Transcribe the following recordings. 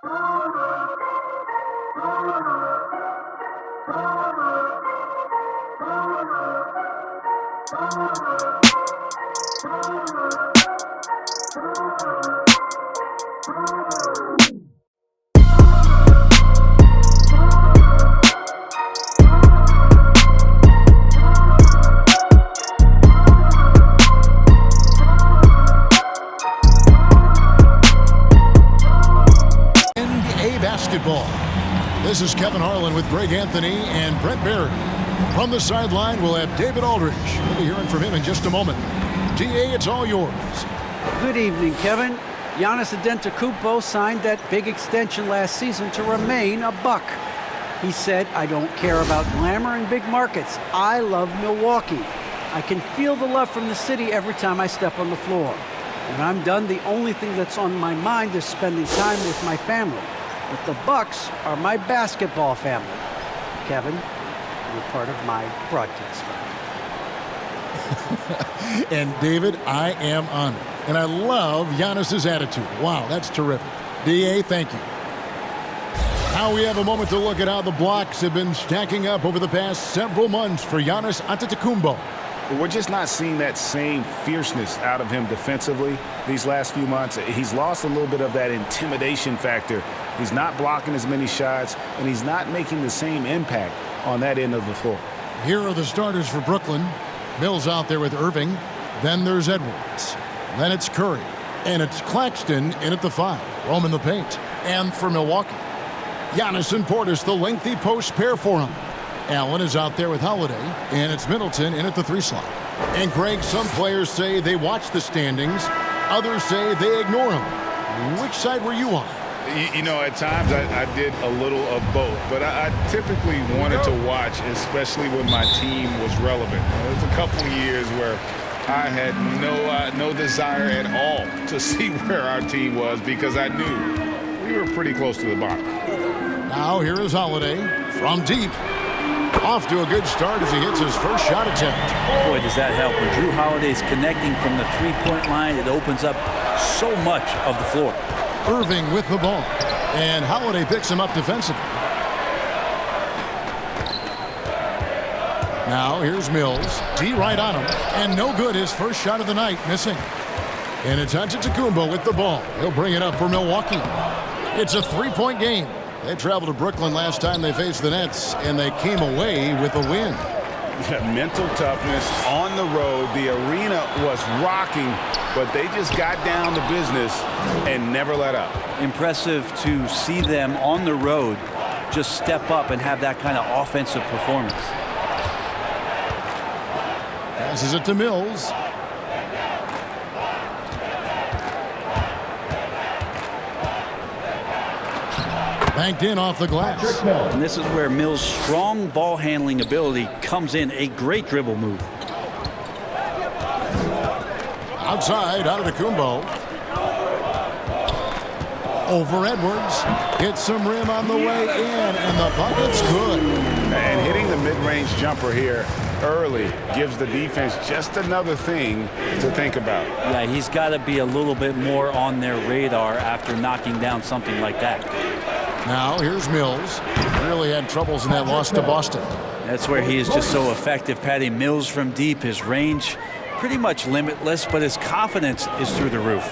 NBA basketball. This is Kevin Harlan with Greg Anthony and Brent Barry. From the sideline, we'll have David Aldridge. We'll be hearing from him in just a moment. DA, it's all yours. Good evening, Kevin. Giannis Antetokounmpo signed that big extension last season to remain a Buck. He said, "I don't care about glamour and big markets. I love Milwaukee. I can feel the love from the city every time I step on the floor. When I'm done, the only thing that's on my mind is spending time with my family. But the Bucks are my basketball family. Kevin, you're part of my broadcast family." And David, I am honored. And I love Giannis's attitude. Wow, that's terrific. DA, thank you. Now we have a moment to look at how the blocks have been stacking up over the past several months for Giannis Antetokounmpo. We're just not seeing that same fierceness out of him defensively these last few months. He's lost a little bit of that intimidation factor. He's not blocking as many shots, and he's not making the same impact on that end of the floor. Here are the starters for Brooklyn. Mills out there with Irving. Then there's Edwards. Then it's Curry. And it's Claxton in at the 5. Roam in the paint. And for Milwaukee, Giannis and Portis, the lengthy post pair for him. Allen is out there with Holiday. And it's Middleton in at the 3 slot. And Greg, some players say they watch the standings. Others say they ignore them. Which side were you on? You know, at times I did a little of both, but I typically wanted to watch, especially when my team was relevant. There was a couple of years where I had no desire at all to see where our team was because I knew we were pretty close to the bottom. Now here is Holiday from deep. Off to a good start as he hits his first shot attempt. Boy, does that help. When Drew Holiday's connecting from the three-point line, it opens up so much of the floor. Irving with the ball. And Holiday picks him up defensively. Now here's Mills. D right on him. And no good. His first shot of the night missing. And it's Antetokounmpo with the ball. He'll bring it up for Milwaukee. It's a 3-point game. They traveled to Brooklyn last time they faced the Nets, and they came away with a win. Mental toughness on the road. The arena was rocking, but they just got down to business and never let up. Impressive to see them on the road just step up and have that kind of offensive performance. Passes it to Mills. Banked in off the glass. And this is where Mills' strong ball handling ability comes in. A great dribble move. Outside, Antetokounmpo. Over Edwards. Hits some rim on the way in, and the bucket's good. And hitting the mid-range jumper here early gives the defense just another thing to think about. Yeah, he's got to be a little bit more on their radar after knocking down something like that. Now here's Mills. Really had troubles in that loss to Boston. That's where he is just so effective. Patty Mills from deep. His range pretty much limitless, but his confidence is through the roof.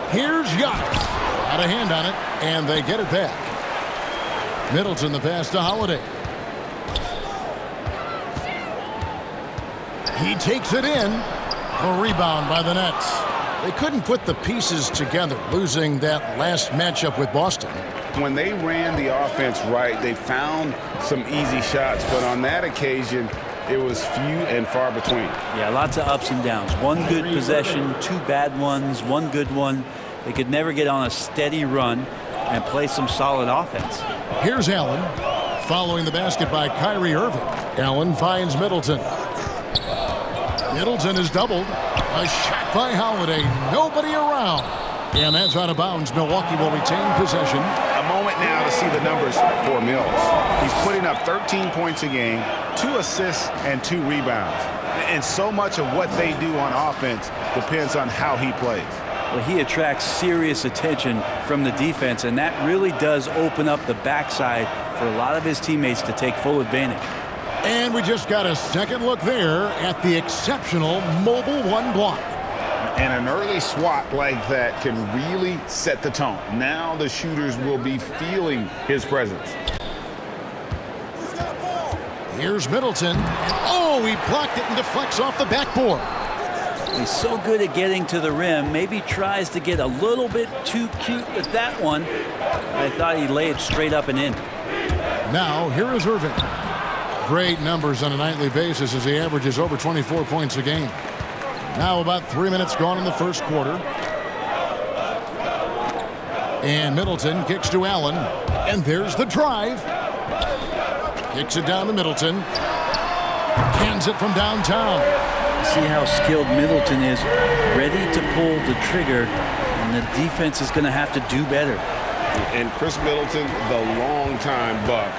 Here's Giannis. Got a hand on it, and they get it back. Middleton the pass to Holiday. He takes it in. A rebound by the Nets. They couldn't put the pieces together, losing that last matchup with Boston. When they ran the offense right, they found some easy shots, but on that occasion, it was few and far between. Yeah, lots of ups and downs. One good possession, 2 bad ones, 1 good one. They could never get on a steady run and play some solid offense. Here's Allen, following the basket by Kyrie Irving. Allen finds Middleton. Middleton is doubled. A shot by Holiday. Nobody around. And that's out of bounds. Milwaukee will retain possession. A moment now to see the numbers for Mills. He's putting up 13 points a game, 2 assists, and 2 rebounds. And so much of what they do on offense depends on how he plays. Well, he attracts serious attention from the defense, and that really does open up the backside for a lot of his teammates to take full advantage. And we just got a second look there at the exceptional mobile one block. And an early swat like that can really set the tone. Now the shooters will be feeling his presence. Here's Middleton. Oh, he blocked it and deflects off the backboard. He's so good at getting to the rim. Maybe tries to get a little bit too cute with that one. I thought he laid it straight up and in. Now, here is Irving. Great numbers on a nightly basis as he averages over 24 points a game. Now about 3 minutes gone in the first quarter. And Middleton kicks to Allen. And there's the drive. Kicks it down to Middleton. Cans it from downtown. See how skilled Middleton is, ready to pull the trigger, and the defense is going to have to do better. And Chris Middleton, the longtime Buck,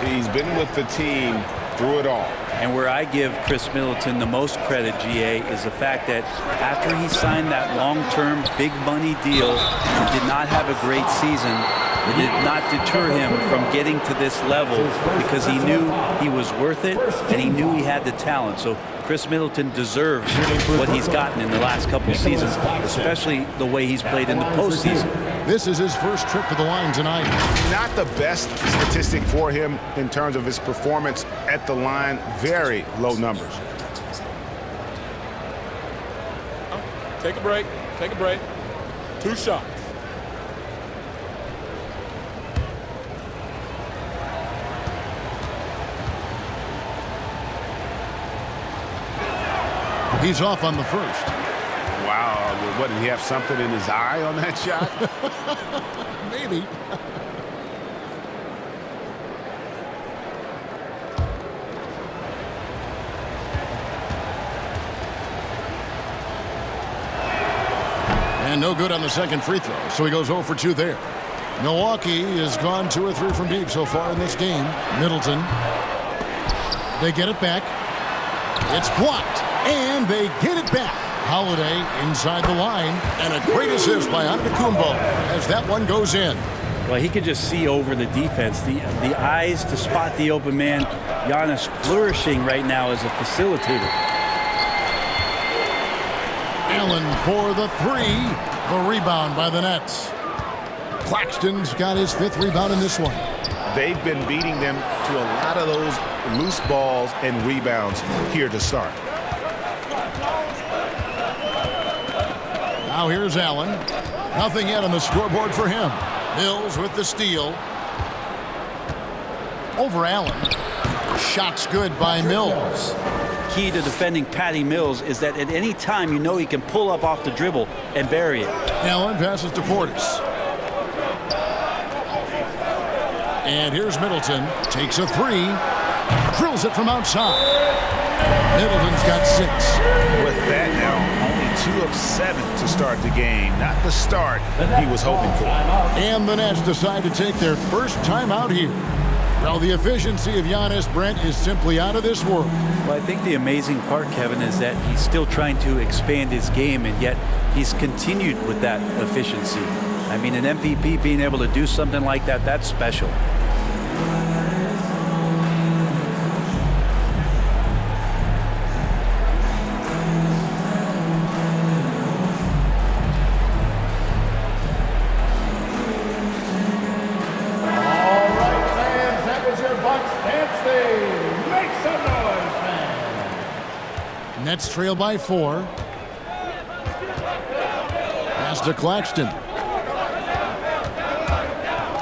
he's been with the team through it all. And where I give Chris Middleton the most credit, GA, is the fact that after he signed that long-term big money deal and did not have a great season, it did not deter him from getting to this level because he knew he was worth it and he knew he had the talent. So Chris Middleton deserves what he's gotten in the last couple of seasons, especially the way he's played in the postseason. This is his first trip to the line tonight. Not the best statistic for him in terms of his performance at the line. Very low numbers. Take a break. Take a break. 2 shots. He's off on the first. Wow. What, did he have something in his eye on that shot? Maybe. And no good on the second free throw, so he goes 0 for 2 there. Milwaukee has gone 2 or 3 from deep so far in this game. Middleton. They get it back. It's blocked, and they get it back. Holiday inside the line, and a great assist by Antetokounmpo as that one goes in. Well, he could just see over the defense, the eyes to spot the open man. Giannis flourishing right now as a facilitator. Allen for the 3. The rebound by the Nets. Claxton's got his 5th rebound in this one. They've been beating them to a lot of those loose balls and rebounds here to start. Now here's Allen. Nothing yet on the scoreboard for him. Mills with the steal. Over Allen. Shots good by Mills. Key to defending Patty Mills is that at any time you know he can pull up off the dribble and bury it. Allen passes to Portis. And here's Middleton. Takes a 3. Drills it from outside. Middleton's got 6. With that now, only 2 of 7 to start the game. Not the start he was hoping for. And the Nets decide to take their first time out here. Well, the efficiency of Giannis, Brent, is simply out of this world. Well, I think the amazing part, Kevin, is that he's still trying to expand his game, and yet he's continued with that efficiency. I mean, an MVP being able to do something like that, that's special. Nets trail by 4. Pass to Claxton.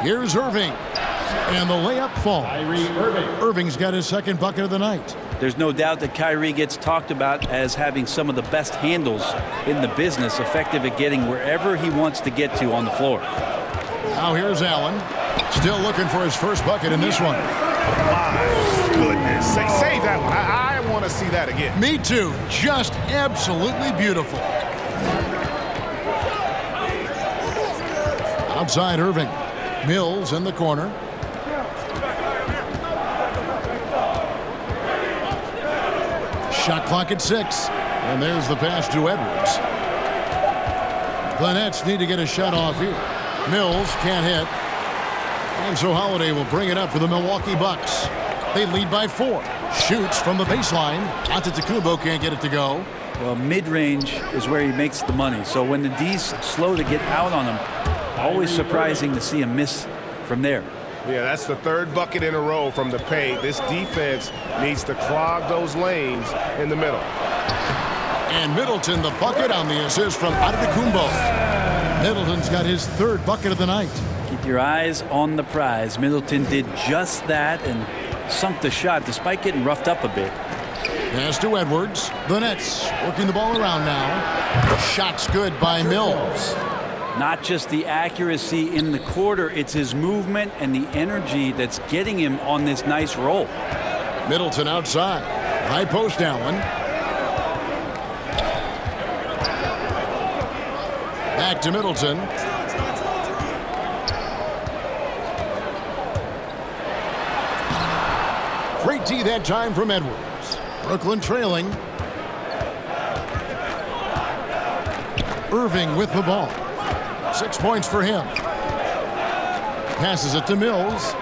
Here's Irving. And the layup falls. Kyrie Irving. Irving's got his 2nd bucket of the night. There's no doubt that Kyrie gets talked about as having some of the best handles in the business, effective at getting wherever he wants to get to on the floor. Now here's Allen. Still looking for his first bucket in this one. My goodness. Save that one. I want to see that again. Me too. Just absolutely beautiful. Outside Irving. Mills in the corner. Shot clock at 6. And there's the pass to Edwards. The Nets need to get a shot off here. Mills can't hit. And so Holiday will bring it up for the Milwaukee Bucks. They lead by 4. Shoots from the baseline. Antetokounmpo can't get it to go. Well, mid-range is where he makes the money. So when the D's slow to get out on him, always surprising to see him miss from there. Yeah, that's the 3rd bucket in a row from the paint. This defense needs to clog those lanes in the middle. And Middleton, the bucket on the assist from Antetokounmpo. Middleton's got his 3rd bucket of the night. Keep your eyes on the prize. Middleton did just that and sunk the shot despite getting roughed up a bit. Pass to Edwards. The Nets working the ball around now. Shot's good by Mills. Not just the accuracy in the quarter, it's his movement and the energy that's getting him on this nice roll. Middleton outside. High post Allen. Back to Middleton. Great D that time from Edwards. Brooklyn trailing. Irving with the ball. 6 points for him. Passes it to Mills.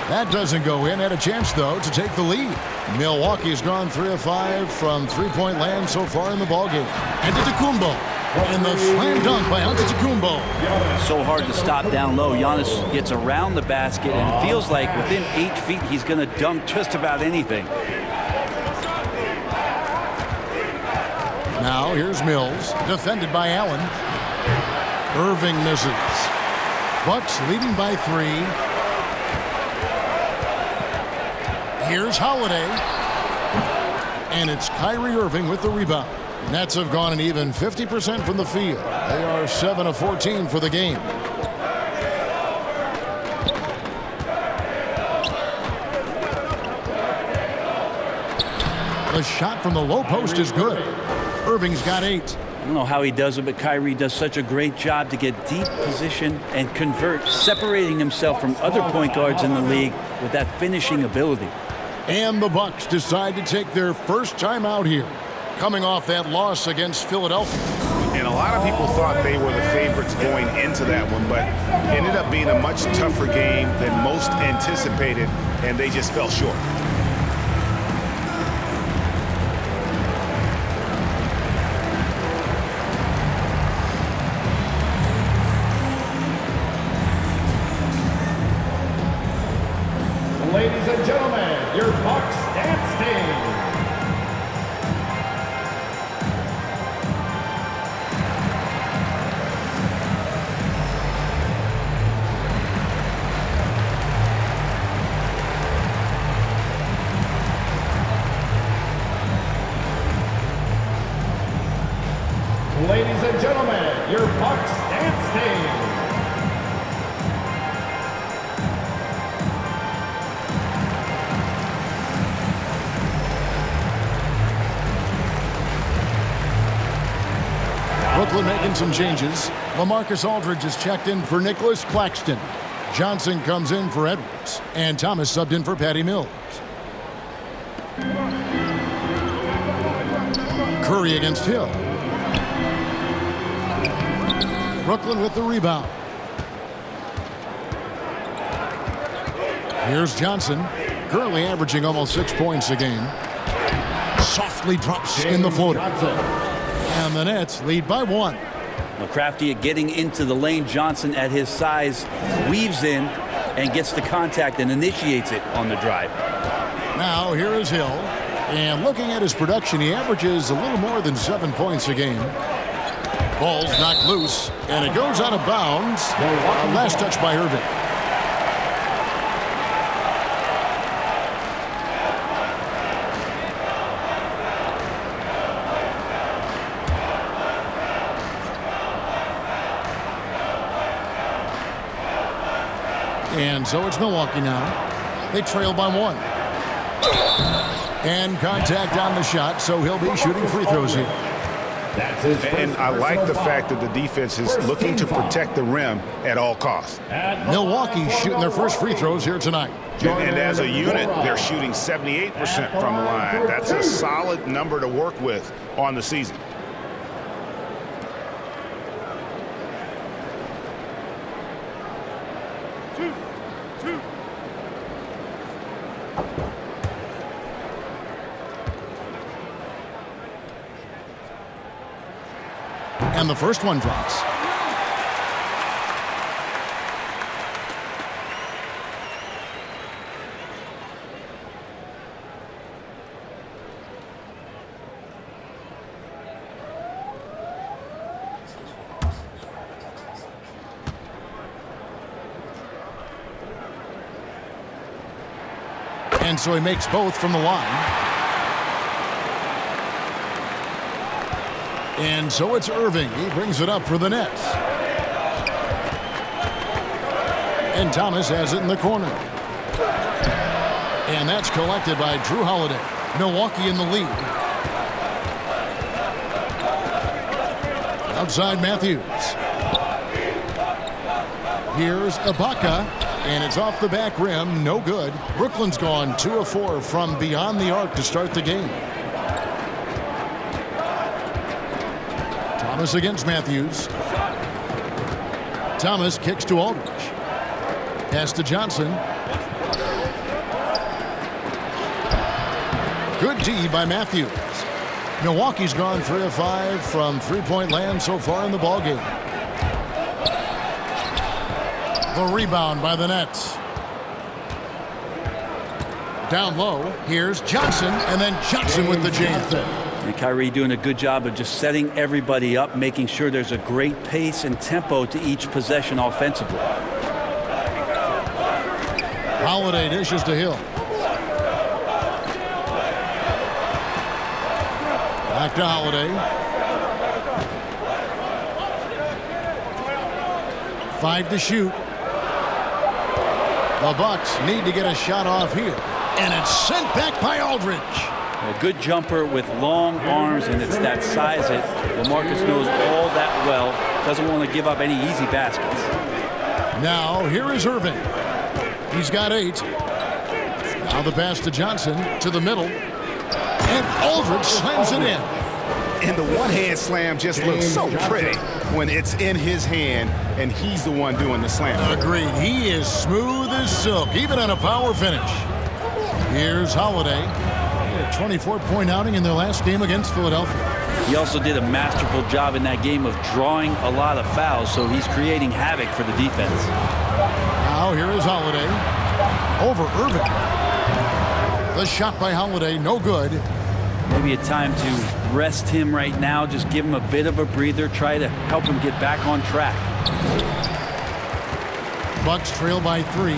That doesn't go in. Had a chance, though, to take the lead. Milwaukee's gone 3 of 5 from three-point land so far in the ballgame. Antetokounmpo. And the slam dunk by Antetokounmpo. So hard to stop down low. Giannis gets around the basket, and it feels like within 8 feet he's going to dunk just about anything. Now here's Mills, defended by Allen. Irving misses. Bucks leading by 3. Here's Holiday. And it's Kyrie Irving with the rebound. Nets have gone an even 50% from the field. They are 7 of 14 for the game. The shot from the low post is good. Irving's got 8. I don't know how he does it, but Kyrie does such a great job to get deep position and convert, separating himself from other point guards in the league with that finishing ability. And the Bucks decide to take their first time out here, coming off that loss against Philadelphia. And a lot of people thought they were the favorites going into that one, but ended up being a much tougher game than most anticipated, and they just fell short. Ladies and gentlemen, your Bucks dance team. Ladies and gentlemen, your Bucks dance team. Brooklyn making some changes. LaMarcus Aldridge is checked in for Nicholas Claxton. Johnson comes in for Edwards. And Thomas subbed in for Patty Mills. Curry against Hill. Brooklyn with the rebound. Here's Johnson. Currently averaging almost 6 points a game. Softly drops in the floater. And the Nets lead by 1. Well, Crafty getting into the lane. Johnson at his size weaves in and gets the contact and initiates it on the drive. Now here is Hill. And looking at his production, he averages a little more than 7 points a game. Ball's knocked loose, and it goes out of bounds. Last touch by Irving. And so it's Milwaukee now. They trail by 1. And contact on the shot, so he'll be shooting free throws here. And I like the fact that the defense is looking to protect the rim at all costs. Milwaukee's shooting their first free throws here tonight. And as a unit, they're shooting 78% from the line. That's a solid number to work with on the season. And the first one drops. And so he makes both from the line. And so it's Irving. He brings it up for the Nets. And Thomas has it in the corner. And that's collected by Drew Holiday. Milwaukee in the lead. Outside Matthews. Here's Ibaka. And it's off the back rim. No good. Brooklyn's gone 2 of 4 from beyond the arc to start the game. Thomas against Matthews. Thomas kicks to Aldridge. Pass to Johnson. Good D by Matthews. Milwaukee's gone 3 of 5 from three-point land so far in the ballgame. The rebound by the Nets. Down low, here's Johnson, and then Johnson with the jam. And Kyrie doing a good job of just setting everybody up, making sure there's a great pace and tempo to each possession offensively. Holiday dishes to Hill. Back to Holiday. 5 to shoot. The Bucks need to get a shot off here. And it's sent back by Aldridge. A good jumper with long arms, and it's that size that LaMarcus knows all that well. Doesn't want to give up any easy baskets. Now here is Irving. He's got 8. Now the pass to Johnson to the middle. And Aldridge slams it in. And the one-hand slam just looks so pretty when it's in his hand and he's the one doing the slam. Agreed. He is smooth as silk, even on a power finish. Here's Holiday. He had a 24-point outing in their last game against Philadelphia. He also did a masterful job in that game of drawing a lot of fouls, so he's creating havoc for the defense. Now here is Holiday. Over Irving. The shot by Holiday, no good. Maybe a time to rest him right now, just give him a bit of a breather, try to help him get back on track. Bucks trail by 3.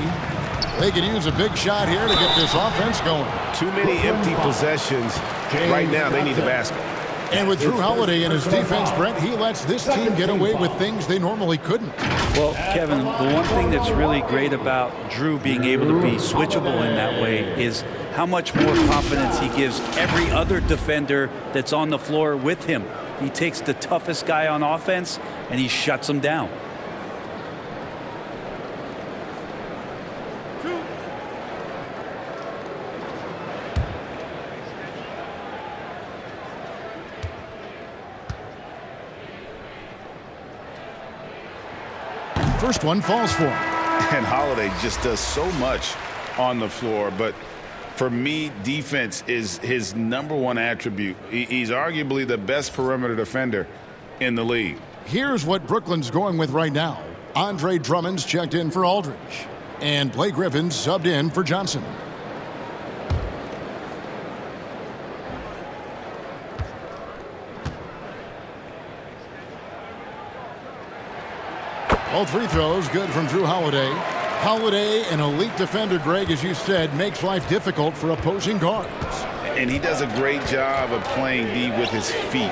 They could use a big shot here to get this offense going. Too many empty possessions. Right now, they need the basket. And with Drew Holiday and his defense, Brent, he lets this team get away with things they normally couldn't. Well, Kevin, the one thing that's really great about Drew being able to be switchable in that way is how much more confidence he gives every other defender that's on the floor with him. He takes the toughest guy on offense and he shuts him down. First one falls for him. And Holiday just does so much on the floor, but for me, defense is his #1 attribute. He's arguably the best perimeter defender in the league. Here's what Brooklyn's going with right now. Andre Drummond's checked in for Aldridge. And Blake Griffin's subbed in for Johnson. All free throws good from Drew Holiday. Holiday, an elite defender, Greg, as you said, makes life difficult for opposing guards. And he does a great job of playing D with his feet.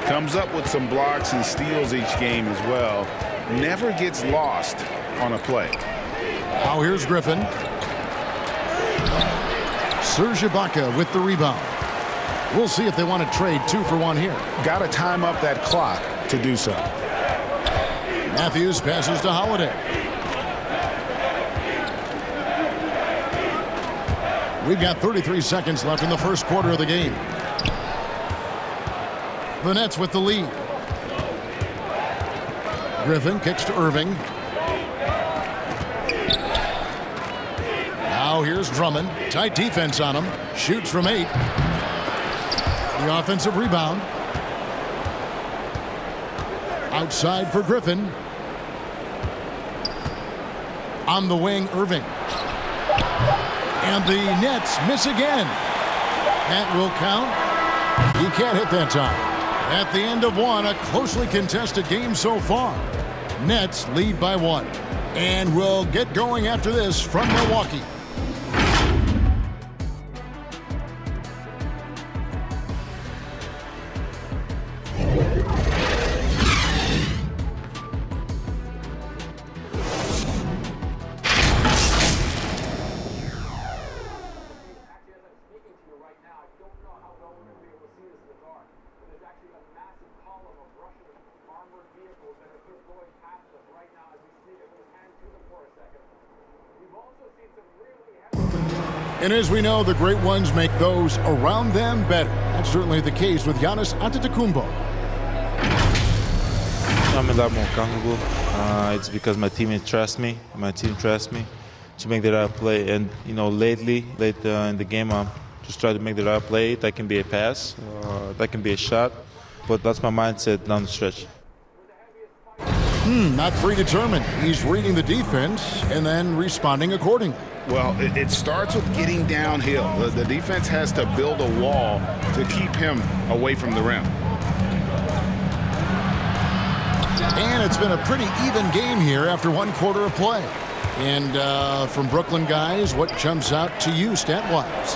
Comes up with some blocks and steals each game as well. Never gets lost on a play. Now here's Griffin. Serge Ibaka with the rebound. We'll see if they want to trade 2 for 1 here. Got to time up that clock to do so. Matthews passes to Holiday. We've got 33 seconds left in the first quarter of the game. The Nets with the lead. Griffin kicks to Irving. So here's Drummond. Tight defense on him. Shoots from 8. The offensive rebound. Outside for Griffin. On the wing, Irving. And the Nets miss again. That will count. He can't hit that time. At the end of one, a closely contested game so far. Nets lead by 1. And we'll get going after this from Milwaukee. And as we know, the great ones make those around them better. That's certainly the case with Giannis Antetokounmpo. I'm a lot more comfortable. It's because my teammates trust me. My team trusts me to make the right play. And, you know, late in the game, I'm just trying to make the right play. That can be a pass. That can be a shot. But that's my mindset down the stretch. Not predetermined. He's reading the defense and then responding accordingly. Well, it starts with getting downhill. The defense has to build a wall to keep him away from the rim. And it's been a pretty even game here after 1 quarter of play. And from Brooklyn guys, what jumps out to you stat-wise?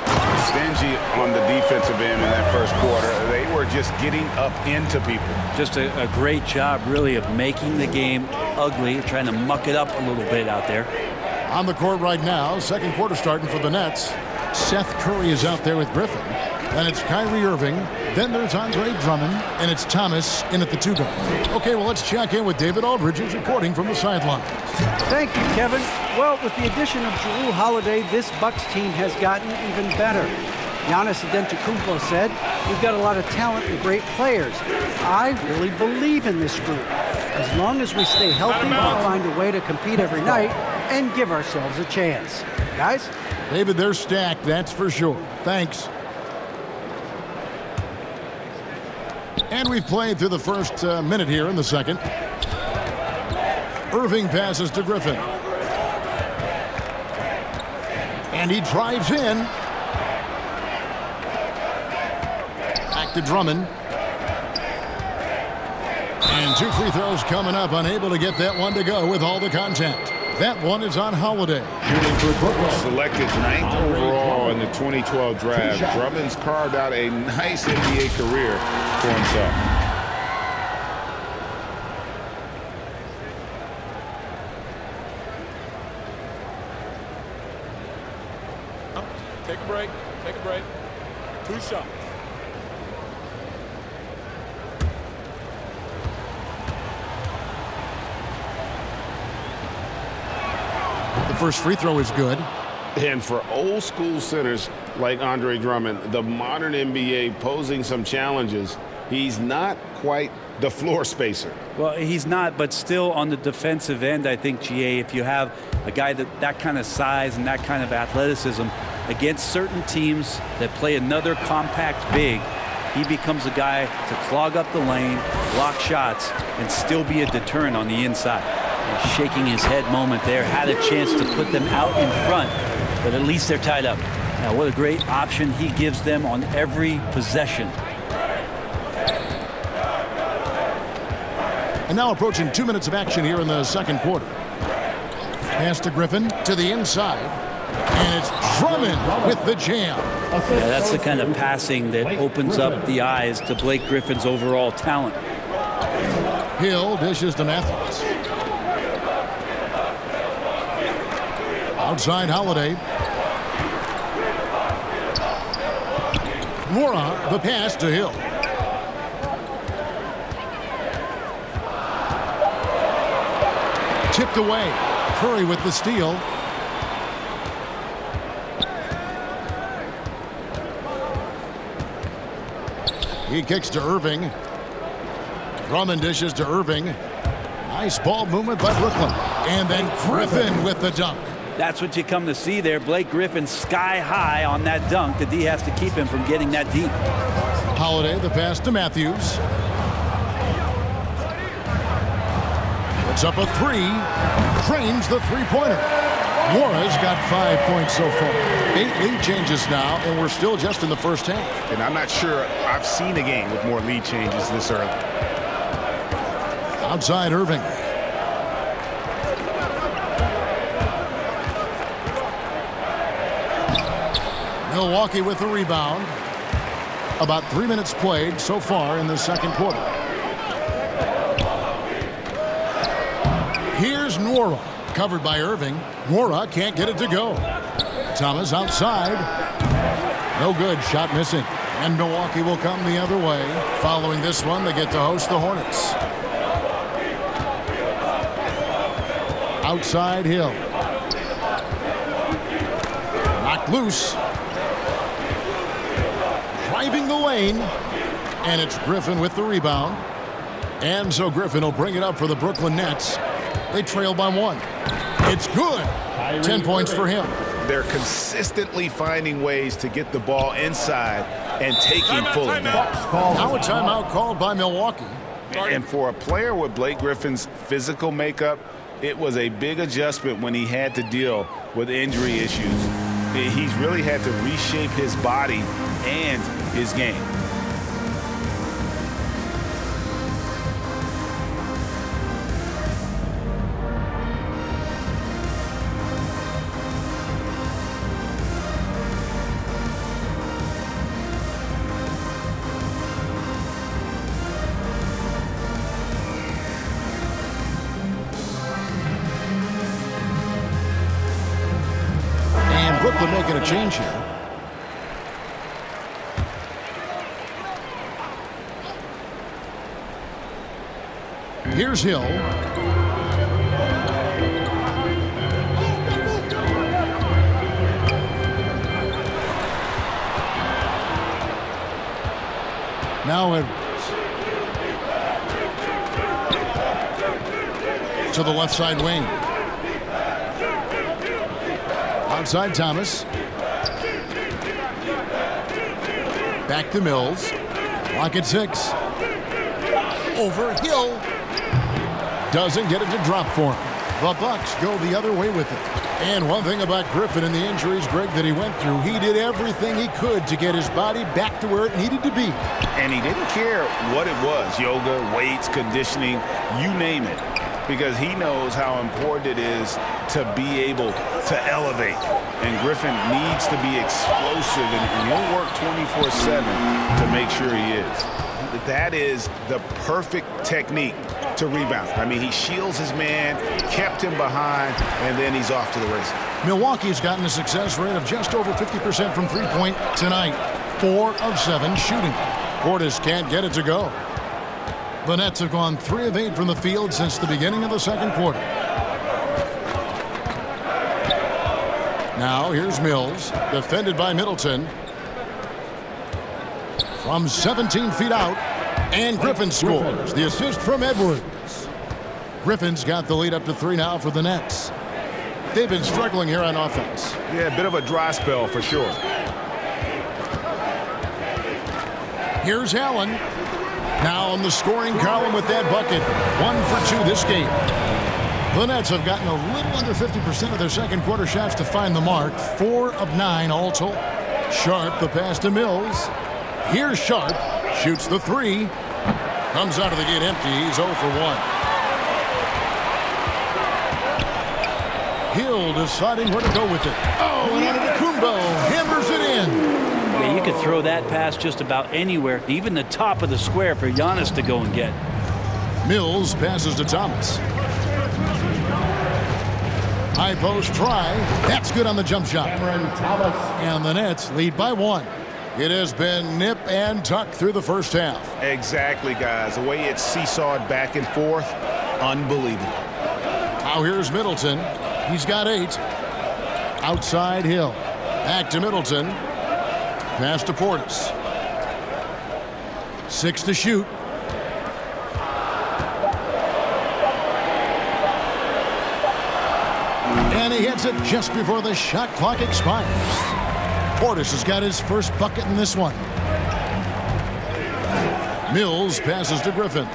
Stingy on the defensive end in that first quarter. They were just getting up into people. Just a great job, really, of making the game ugly, trying to muck it up a little bit out there. On the court right now, second quarter starting for the Nets. Seth Curry is out there with Griffin. Then it's Kyrie Irving. Then there's Andre Drummond. And it's Thomas in at the 2 guard. Okay, well, let's check in with David Aldridge, who's reporting from the sidelines. Thank you, Kevin. Well, with the addition of Jrue Holiday, this Bucks team has gotten even better. Giannis Antetokounmpo said, "We've got a lot of talent and great players. I really believe in this group. As long as we stay healthy, we'll find a way to compete every night and give ourselves a chance." Guys? David, they're stacked, that's for sure. Thanks. And we've played through the first minute here in the second. Irving passes to Griffin. And he drives in. Back to Drummond. And 2 free throws coming up. Unable to get that one to go with all the contact. That one is on Holiday. Selected 9th overall in the 2012 draft, Drummond's carved out a nice NBA career for himself. Take a break. Take a break. 2 shots. The first free throw is good. And for old school centers like Andre Drummond, the modern NBA posing some challenges, he's not quite the floor spacer. Well, he's not, but still on the defensive end, I think, GA, if you have a guy that kind of size and that kind of athleticism against certain teams that play another compact big, he becomes a guy to clog up the lane, block shots, and still be a deterrent on the inside. And shaking his head moment there, had a chance to put them out in front, but at least they're tied up. Now, what a great option he gives them on every possession. And now approaching 2 minutes of action here in the second quarter. Pass to Griffin to the inside. And it's Drummond with the jam. Yeah, that's the kind of passing that opens up the eyes to Blake Griffin's overall talent. Hill dishes to Matthews. Outside Holiday. Mora, the pass to Hill. Tipped away. Curry with the steal. He kicks to Irving. Drummond dishes to Irving. Nice ball movement by Brooklyn. And then Griffin with the dunk. That's what you come to see there. Blake Griffin sky high on that dunk. The D has to keep him from getting that deep. Holiday, the pass to Matthews. Puts up a three. Drains the three-pointer. Mora's got 5 points so far. 8 lead changes now, and we're still just in the first half. And I'm not sure I've seen a game with more lead changes this early. Outside Irving. Milwaukee with the rebound. About 3 minutes played so far in the second quarter. Here's Nwora, covered by Irving. Nwora can't get it to go. Thomas outside. No good, shot missing. And Milwaukee will come the other way. Following this one, they get to host the Hornets. Outside Hill. Knocked loose. Driving the lane. And it's Griffin with the rebound. And so Griffin will bring it up for the Brooklyn Nets. They trail by 1. It's good. 10 points for him. They're consistently finding ways to get the ball inside and taking full advantage. Now a timeout called by Milwaukee. And for a player with Blake Griffin's physical makeup, it was a big adjustment when he had to deal with injury issues. He's really had to reshape his body and his game. Brooklyn making a change here. Here's Hill. Now Edwards. To the left side wing. Outside Thomas. Back to Mills. Clock at 6. Over Hill. Doesn't get it to drop for him. The Bucks go the other way with it. And one thing about Griffin and the injuries, Greg, that he went through, he did everything he could to get his body back to where it needed to be. And he didn't care what it was, yoga, weights, conditioning, you name it, because he knows how important it is to be able to elevate. And Griffin needs to be explosive, and he'll work 24/7 to make sure he is. That is the perfect technique to rebound. I mean, he shields his man, kept him behind, and then he's off to the races. Milwaukee's gotten a success rate of just over 50% from three-point tonight. 4 of 7 shooting. Portis can't get it to go. The Nets have gone 3 of 8 from the field since the beginning of the second quarter. Now here's Mills, defended by Middleton. From 17 feet out, and Griffin scores. The assist from Edwards. Griffin's got the lead up to 3 now for the Nets. They've been struggling here on offense. Yeah, a bit of a dry spell for sure. Here's Allen. Now on the scoring column with that bucket. 1 for 2 this game. The Nets have gotten a little under 50% of their second quarter shots to find the mark. 4 of 9 all told. Sharp, the pass to Mills. Here's Sharp. Shoots the 3. Comes out of the gate empty. He's 0 for 1. Hill deciding where to go with it. Oh, and Antetokounmpo hammers it in. Yeah, you could throw that pass just about anywhere, even the top of the square for Giannis to go and get. Mills passes to Thomas. High post try. That's good on the jump shot. And the Nets lead by 1. It has been nip and tuck through the first half. Exactly, guys. The way it's seesawed back and forth, unbelievable. Now here's Middleton. He's got 8. Outside Hill. Back to Middleton. Pass to Portis. 6 to shoot. And he hits it just before the shot clock expires. Portis has got his first bucket in this one. Mills passes to Griffin.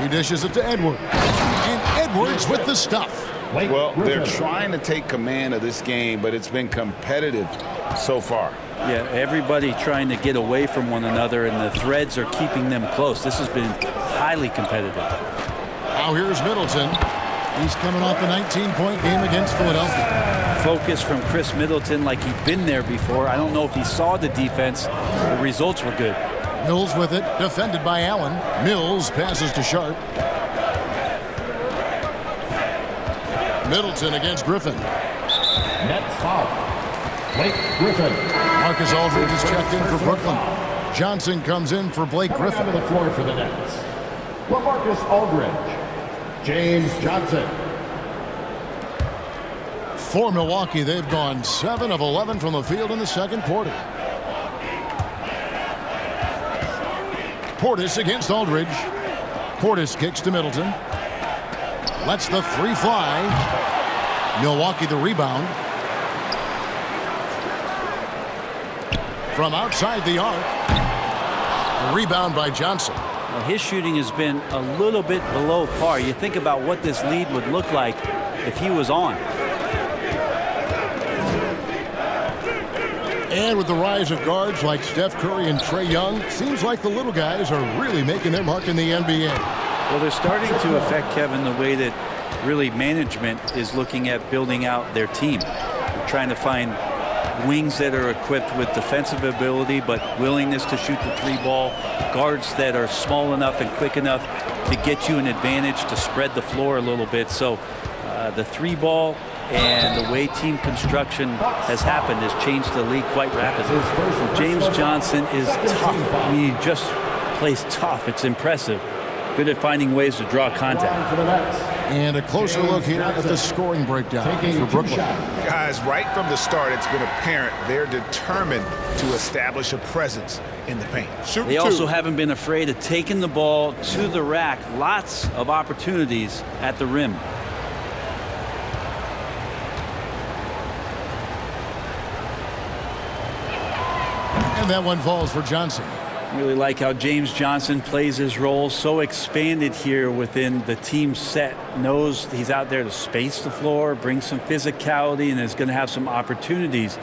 He dishes it to Edwards. And Edwards with the stuff. Well, they're trying to take command of this game, but it's been competitive so far. Yeah, everybody trying to get away from one another, and the threads are keeping them close. This has been highly competitive. Now here's Middleton. He's coming off a 19-point game against Philadelphia. Focus from Chris Middleton like he'd been there before. I don't know if he saw the defense. The results were good. Mills with it, defended by Allen. Mills passes to Sharp. Middleton against Griffin. Nets foul. Blake Griffin. Marcus Aldridge is checked in for Brooklyn. Johnson comes in for Blake Griffin. To the floor for the Nets. Marcus Aldridge. James Johnson. For Milwaukee, they've gone 7 of 11 from the field in the second quarter. Portis against Aldridge. Portis kicks to Middleton. Lets the three fly. Milwaukee the rebound. From outside the arc. The rebound by Johnson. Well, his shooting has been a little bit below par. You think about what this lead would look like if he was on. And with the rise of guards like Steph Curry and Trae Young, seems like the little guys are really making their mark in the NBA. Well, they're starting to affect, Kevin, the way that really management is looking at building out their team. They're trying to find wings that are equipped with defensive ability but willingness to shoot the three ball, guards that are small enough and quick enough to get you an advantage to spread the floor a little bit. So the three ball and the way team construction has happened has changed the league quite rapidly. James Johnson is tough. I mean, he just plays tough. It's impressive. Good at finding ways to draw contact. And a closer look here at the scoring breakdown for Brooklyn. Guys, right from the start, it's been apparent they're determined to establish a presence in the paint. They also haven't been afraid of taking the ball to the rack. Lots of opportunities at the rim. And that one falls for Johnson. Really like how James Johnson plays his role, so expanded here within the team set. Knows he's out there to space the floor, bring some physicality, and is going to have some opportunities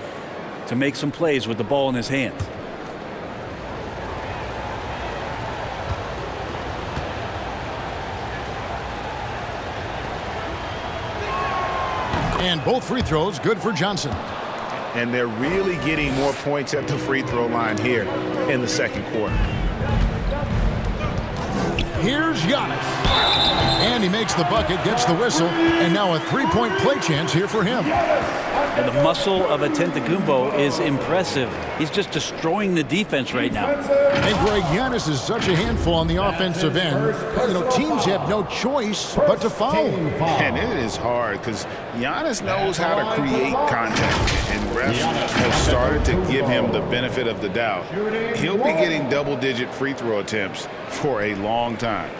to make some plays with the ball in his hands. And both free throws good for Johnson. And they're really getting more points at the free throw line here in the second quarter. Here's Giannis. And he makes the bucket, gets the whistle, and now a three-point play chance here for him. And the muscle of Antetokounmpo is impressive. He's just destroying the defense right now. And Greg, Giannis is such a handful on the offensive end. You know, teams have no choice but to foul him. And it is hard because Giannis knows how to create contact. And refs have started to give him the benefit of the doubt. He'll be getting double-digit free throw attempts for a long time.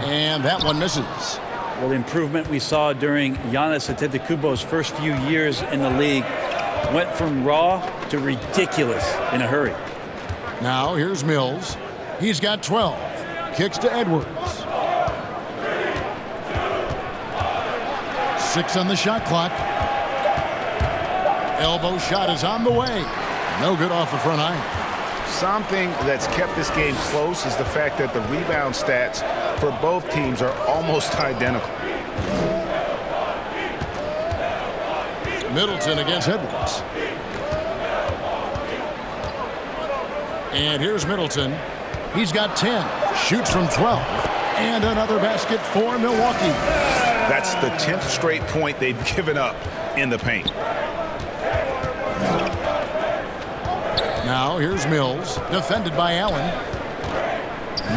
And that one misses. Well, the improvement we saw during Giannis Antetokounmpo's first few years in the league went from raw to ridiculous in a hurry. Now here's Mills. He's got 12. Kicks to Edwards. 6 on the shot clock. Elbow shot is on the way. No good off the front iron. Something that's kept this game close is the fact that the rebound stats for both teams are almost identical. Middleton against Edwards. And here's Middleton. He's got 10. Shoots from 12. And another basket for Milwaukee. That's the 10th straight point they've given up in the paint. Now here's Mills, defended by Allen.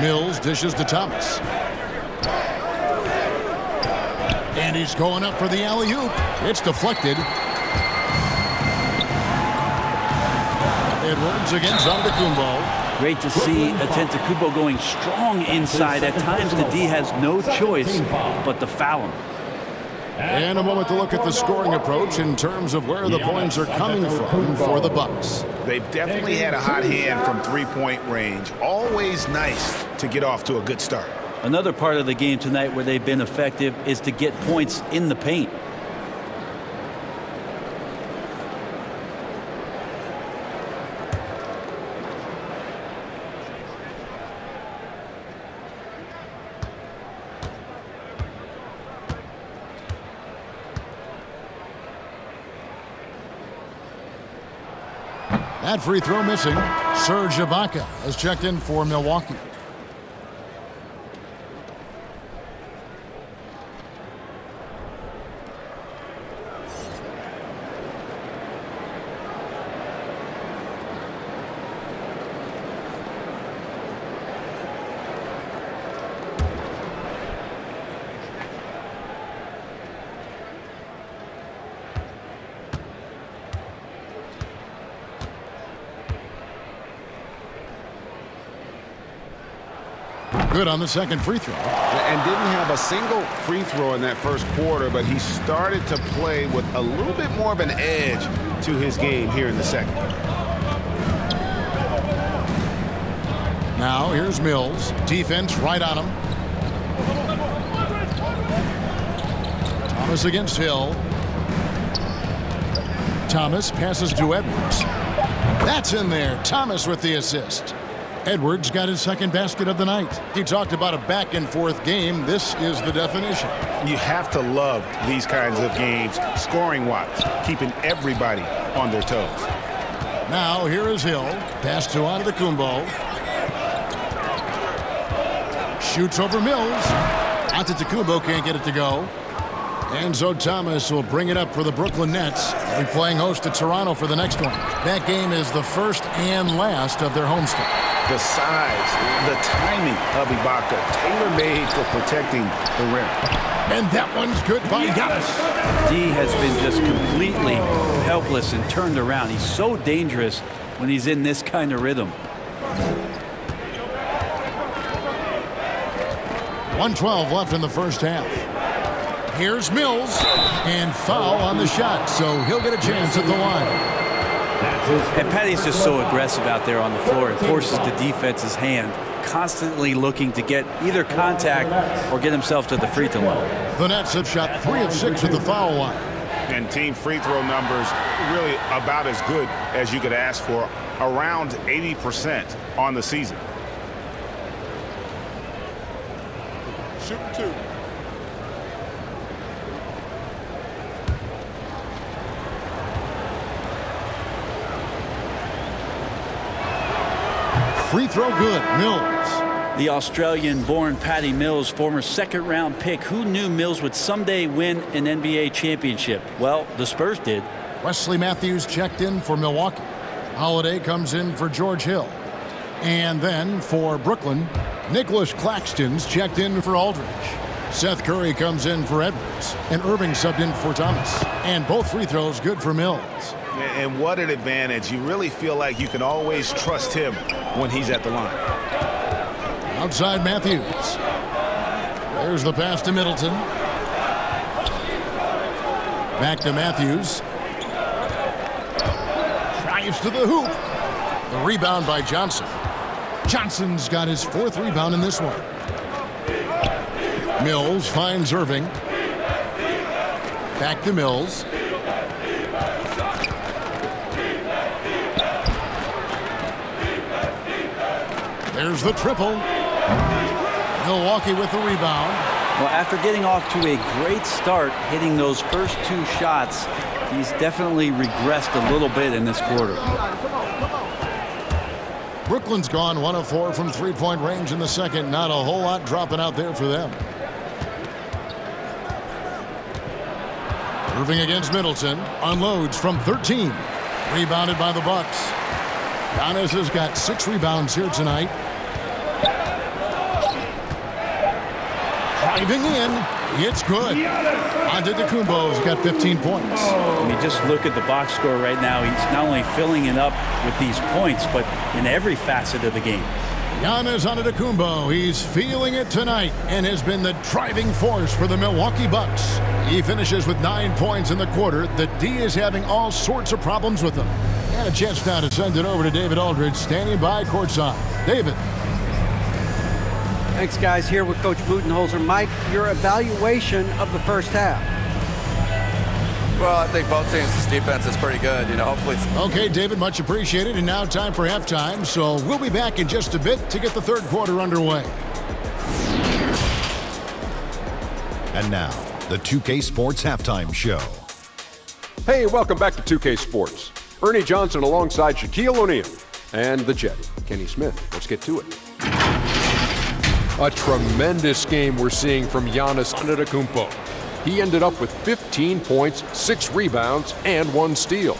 Mills dishes to Thomas. And he's going up for the alley-oop. It's deflected. Edwards against Antetokounmpo. Great to see Antetokounmpo going strong inside. At times, the D has no choice but to foul him. And a moment to look at the scoring approach in terms of where the points are coming from for the Bucks. They've definitely had a hot hand from three-point range. Always nice to get off to a good start. Another part of the game tonight where they've been effective is to get points in the paint. That free throw missing. Serge Ibaka has checked in for Milwaukee. Good on the second free throw. And didn't have a single free throw in that first quarter, but he started to play with a little bit more of an edge to his game here in the second. Now here's Mills. Defense right on him. Thomas against Hill. Thomas passes to Edwards. That's in there. Thomas with the assist. Edwards got his second basket of the night. He talked about a back-and-forth game. This is the definition. You have to love these kinds of games, scoring-wise, keeping everybody on their toes. Now here is Hill. Pass to Antetokounmpo. Shoots over Mills. Antetokounmpo can't get it to go. And so Thomas will bring it up for the Brooklyn Nets. They'll be playing host to Toronto for the next one. That game is the first and last of their homestand. The size, the timing of Ibaka, tailor-made for protecting the rim. And that one's good by Giannis. D has been just completely helpless and turned around. He's so dangerous when he's in this kind of rhythm. 1:12 left in the first half. Here's Mills, and foul on the shot, so he'll get a chance at the line. And Patty's just so aggressive out there on the floor and forces the defense's hand, constantly looking to get either contact or get himself to the free throw line. The Nets have shot 3 of 6 at the foul line. And team free throw numbers really about as good as you could ask for, around 80% on the season. Shooting two. Free throw good. Mills. The Australian-born Patty Mills, former second-round pick. Who knew Mills would someday win an NBA championship? Well, the Spurs did. Wesley Matthews checked in for Milwaukee. Holiday comes in for George Hill. And then for Brooklyn, Nicholas Claxton's checked in for Aldridge. Seth Curry comes in for Edwards. And Irving subbed in for Thomas. And both free throws good for Mills. And what an advantage. You really feel like you can always trust him when he's at the line. Outside Matthews. There's the pass to Middleton. Back to Matthews. Drives to the hoop. The rebound by Johnson. Johnson's got his 4th rebound in this one. Mills finds Irving. Back to Mills. There's the triple. Milwaukee with the rebound. Well, after getting off to a great start, hitting those first 2 shots, he's definitely regressed a little bit in this quarter. Brooklyn's gone 1 of 4 from three-point range in the second. Not a whole lot dropping out there for them. Irving against Middleton. Unloads from 13. Rebounded by the Bucks. Giannis has got 6 rebounds here tonight. Driving in. It's good. Antetokounmpo's got 15 points. I mean, just look at the box score right now. He's not only filling it up with these points, but in every facet of the game. Giannis Antetokounmpo, he's feeling it tonight and has been the driving force for the Milwaukee Bucks. He finishes with 9 points in the quarter. The D is having all sorts of problems with him. And a chance now to send it over to David Aldridge, standing by courtside. David. Thanks, guys. Here with Coach Budenholzer. Mike, your evaluation of the first half. Well, I think both teams' defense is pretty good. Hopefully. Okay, David, much appreciated. And now time for halftime. So we'll be back in just a bit to get the third quarter underway. And now, the 2K Sports Halftime Show. Hey, welcome back to 2K Sports. Ernie Johnson alongside Shaquille O'Neal and the Jet, Kenny Smith. Let's get to it. A tremendous game we're seeing from Giannis Antetokounmpo. He ended up with 15 points, 6 rebounds, and 1 steal.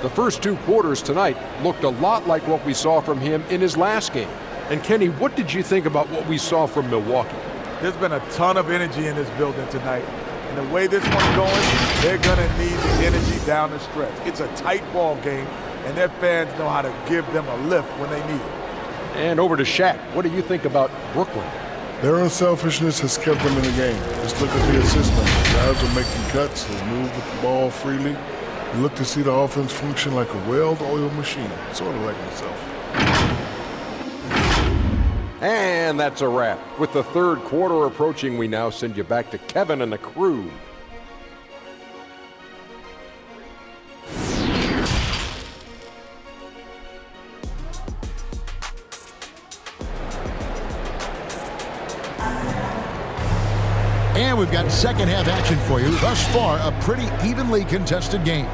The first 2 quarters tonight looked a lot like what we saw from him in his last game. And Kenny, what did you think about what we saw from Milwaukee? There's been a ton of energy in this building tonight. And the way this one's going, they're going to need the energy down the stretch. It's a tight ball game, and their fans know how to give them a lift when they need it. And over to Shaq. What do you think about Brooklyn? Their unselfishness has kept them in the game. Just look at the assist numbers. Guys are making cuts. They move with the ball freely. You look to see the offense function like a well-oiled machine, sort of like myself. And that's a wrap. With the third quarter approaching, we now send you back to Kevin and the crew. And we've got second half action for you. Thus far, a pretty evenly contested game.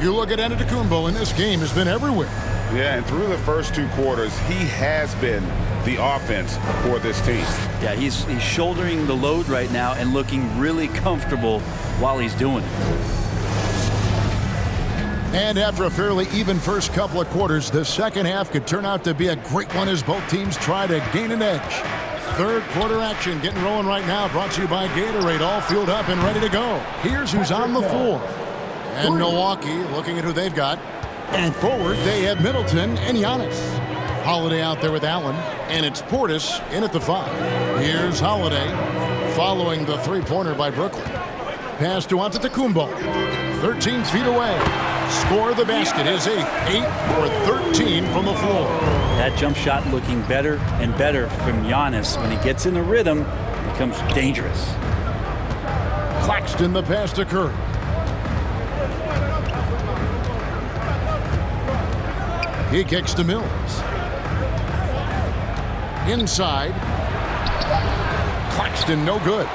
You look at Antetokounmpo, and this game has been everywhere. Yeah, and through the first 2 quarters, he has been the offense for this team. Yeah, he's shouldering the load right now and looking really comfortable while he's doing it. And after a fairly even first couple of quarters, the second half could turn out to be a great one as both teams try to gain an edge. Third quarter action getting rolling right now, brought to you by Gatorade, all fueled up and ready to go. Here's who's on the floor. And Milwaukee, looking at who they've got. And forward, they have Middleton and Giannis. Holiday out there with Allen, and it's Portis in at the 5. Here's Holiday, following the three-pointer by Brooklyn. Pass to Antetokounmpo, 13 feet away. Score the basket, his 8th, 8 for 13 from the floor. That jump shot looking better and better from Giannis. When he gets in the rhythm, it becomes dangerous. Claxton the pass to Curry. He kicks to Mills. Inside. Claxton no good.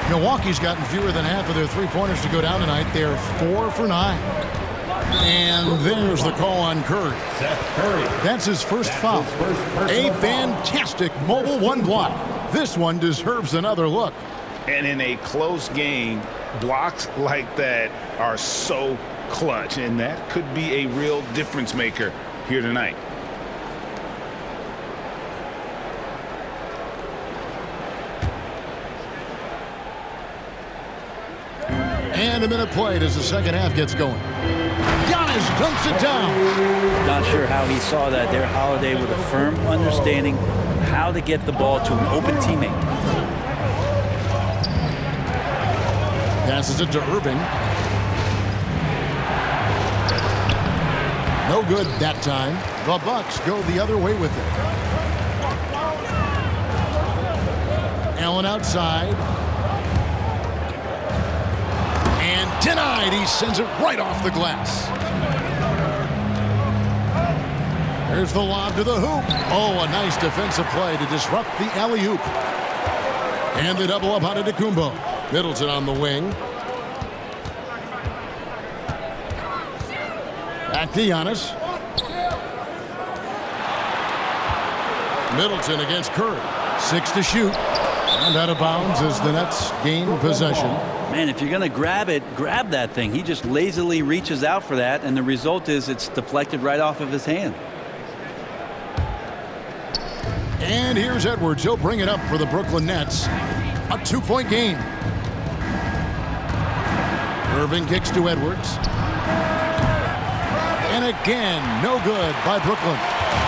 Milwaukee's gotten fewer than half of their three-pointers to go down tonight. They're 4 for 9. And there's the call on Curry. That's his first foul. A fantastic mobile 1 block. This one deserves another look. And in a close game, blocks like that are so clutch, and that could be a real difference maker here tonight. And a minute played as the second half gets going. Giannis dumps it down. Not sure how he saw that there. Holiday with a firm understanding how to get the ball to an open teammate. Passes it to Irving. No good that time. The Bucks go the other way with it. Allen outside. And denied. He sends it right off the glass. There's the lob to the hoop. Oh, a nice defensive play to disrupt the alley-oop. And the double up on Antetokounmpo. Middleton on the wing. Back to Giannis. Middleton against Curry. 6 to shoot. And out of bounds as the Nets gain possession. Man, if you're going to grab it, grab that thing. He just lazily reaches out for that, and the result is it's deflected right off of his hand. And here's Edwards. He'll bring it up for the Brooklyn Nets. A 2-point game. Irving kicks to Edwards. And again, no good by Brooklyn.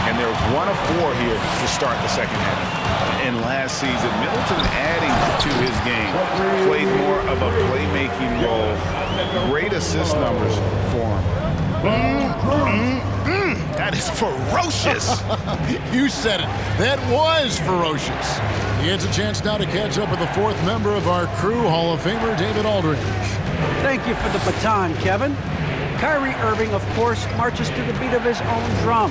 And they're 1 of 4 here to start the second half. And last season, Middleton adding to his game, played more of a playmaking role. Great assist numbers for him. That is ferocious. You said it. That was ferocious. He has a chance now to catch up with the 4th member of our crew, Hall of Famer David Aldridge. Thank you for the baton, Kevin. Kyrie Irving, of course, marches to the beat of his own drum.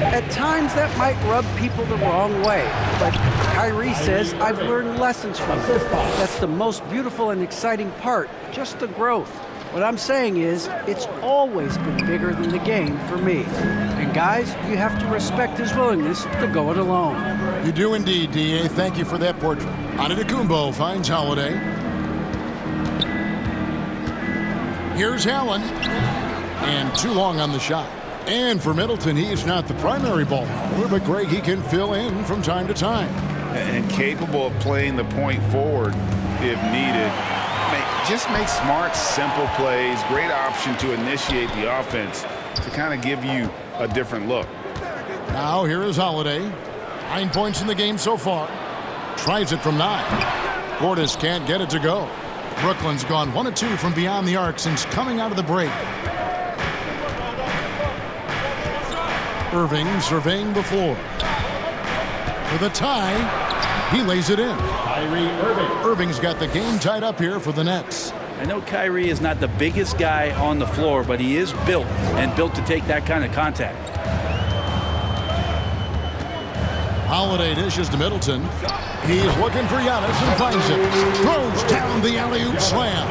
At times, that might rub people the wrong way. But Kyrie says, I've learned lessons from it. That's the most beautiful and exciting part, just the growth. What I'm saying is, it's always been bigger than the game for me. And guys, you have to respect his willingness to go it alone. You do indeed, D.A. Thank you for that portrait. Antetokounmpo finds Holiday. Here's Allen. And too long on the shot. And for Middleton, he is not the primary ball handler, but Greg, he can fill in from time to time. And capable of playing the point forward if needed. Just make smart, simple plays. Great option to initiate the offense to kind of give you a different look. Now here is Holiday. 9 points in the game so far. Tries it from 9. Portis can't get it to go. Brooklyn's gone 1 of 2 from beyond the arc since coming out of the break. Irving surveying the floor. For the tie, he lays it in. Kyrie Irving. Irving's got the game tied up here for the Nets. I know Kyrie is not the biggest guy on the floor, but he is built to take that kind of contact. Holiday dishes to Middleton. He's looking for Giannis and finds it. Throws down the alley-oop slam.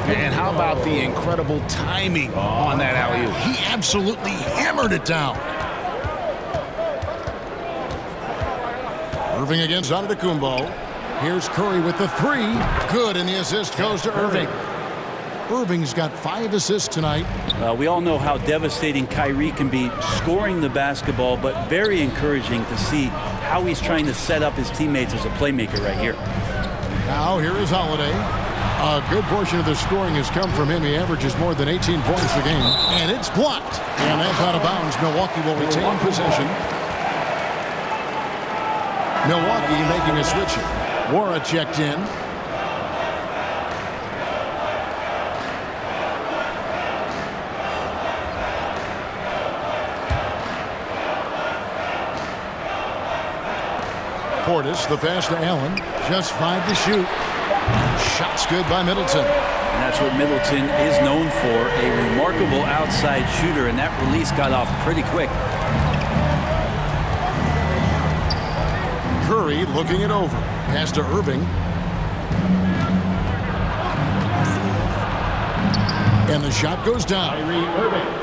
And how about the incredible timing on that alley-oop? He absolutely hammered it down. Irving against Antetokounmpo. Here's Curry with the 3. Good, and the assist goes to Irving. Irving's got 5 assists tonight. We all know how devastating Kyrie can be scoring the basketball, but very encouraging to see how he's trying to set up his teammates as a playmaker right here. Now here is Holiday. A good portion of the scoring has come from him. He averages more than 18 points a game. And it's blocked. And that's out of bounds. Milwaukee will retain possession. Milwaukee making a switch here. Wara checked in. Portis, the pass to Allen. Just 5 to shoot. Shot's good by Middleton. And that's what Middleton is known for, a remarkable outside shooter, and that release got off pretty quick. Curry looking it over. Pass to Irving. And the shot goes down.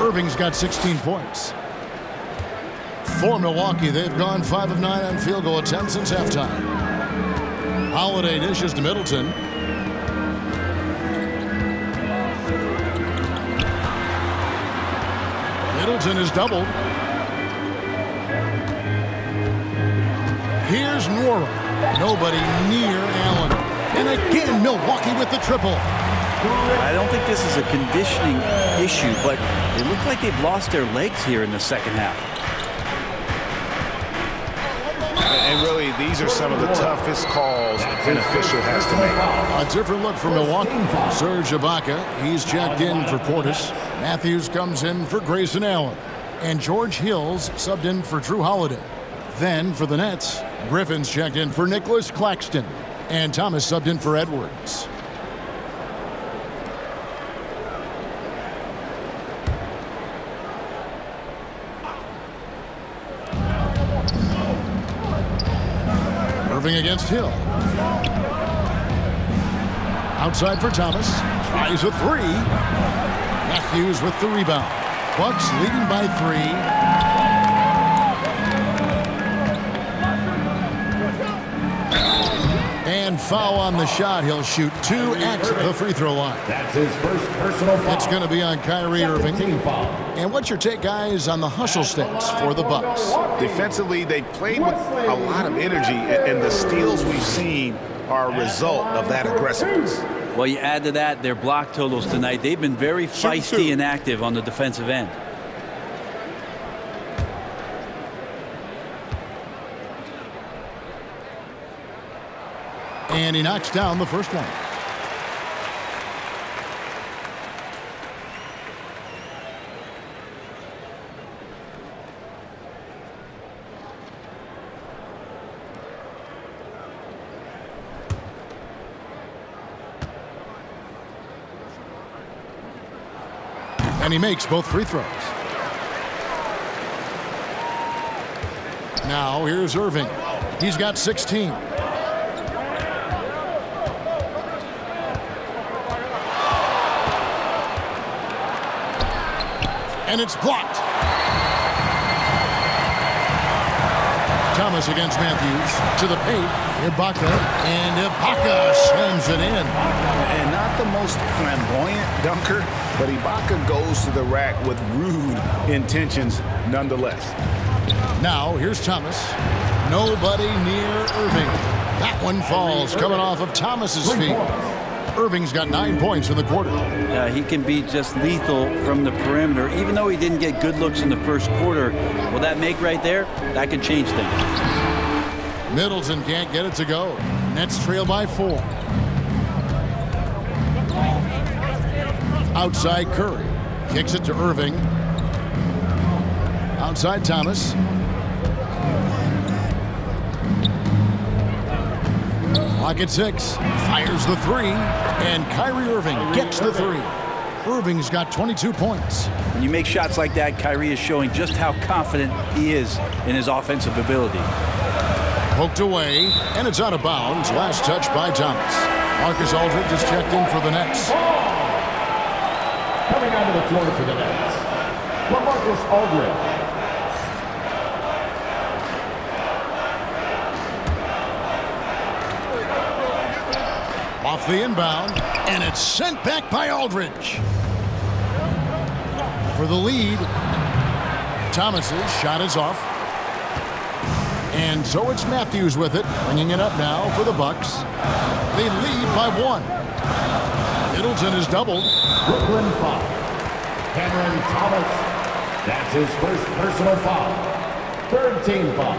Irving's got 16 points. For Milwaukee, they've gone 5 of 9 on field goal attempts since halftime. Holiday dishes to Middleton. Middleton is doubled. Here's Nora. Nobody near Allen. And again, Milwaukee with the triple. I don't think this is a conditioning issue, but they look like they've lost their legs here in the second half. And really, these are some of the toughest calls an official has to make. A different look for Milwaukee. Serge Ibaka, he's checked in for Portis. Matthews comes in for Grayson Allen. And George Hills subbed in for Drew Holiday. Then for the Nets, Griffin's checked in for Nicholas Claxton. And Thomas subbed in for Edwards. Irving against Hill. Outside for Thomas. Tries a 3. Matthews with the rebound. Bucks leading by 3. And foul on the shot. He'll shoot 2 at the free throw line. That's his first personal foul. It's going to be on Kyrie Irving. Team foul. And what's your take, guys, on the hustle stats for the Bucks? Defensively, they played with a lot of energy, and the steals we've seen are a result of that aggressiveness. Well, you add to that their block totals tonight. They've been very feisty and active on the defensive end. And he knocks down the first one. And he makes both free throws. Now here's Irving. He's got 16. And it's blocked. Thomas against Matthews to the paint. Ibaka, and Ibaka slams it in. And not the most flamboyant dunker, but Ibaka goes to the rack with rude intentions nonetheless. Now here's Thomas. Nobody near Irving. That one falls coming off of Thomas's feet. Irving's got 9 points in the quarter. He can be just lethal from the perimeter. Even though he didn't get good looks in the first quarter, will that make right there? That could change things. Middleton can't get it to go. Nets trail by 4. Outside Curry. Kicks it to Irving. Outside Thomas. Clock at 6. Fires the 3. And Kyrie Irving gets the 3. Irving's got 22 points. When you make shots like that, Kyrie is showing just how confident he is in his offensive ability. Poked away, and it's out of bounds. Last touch by Thomas. Marcus Aldridge is checked in for the Nets. Coming onto the floor for the Nets, Marcus Aldridge. Off the inbound, and it's sent back by Aldridge. For the lead, Thomas's shot is off. And so it's Matthews with it, bringing it up now for the Bucks. They lead by 1. Middleton is doubled. Brooklyn foul. Cameron Thomas. That's his first personal foul. Third team foul.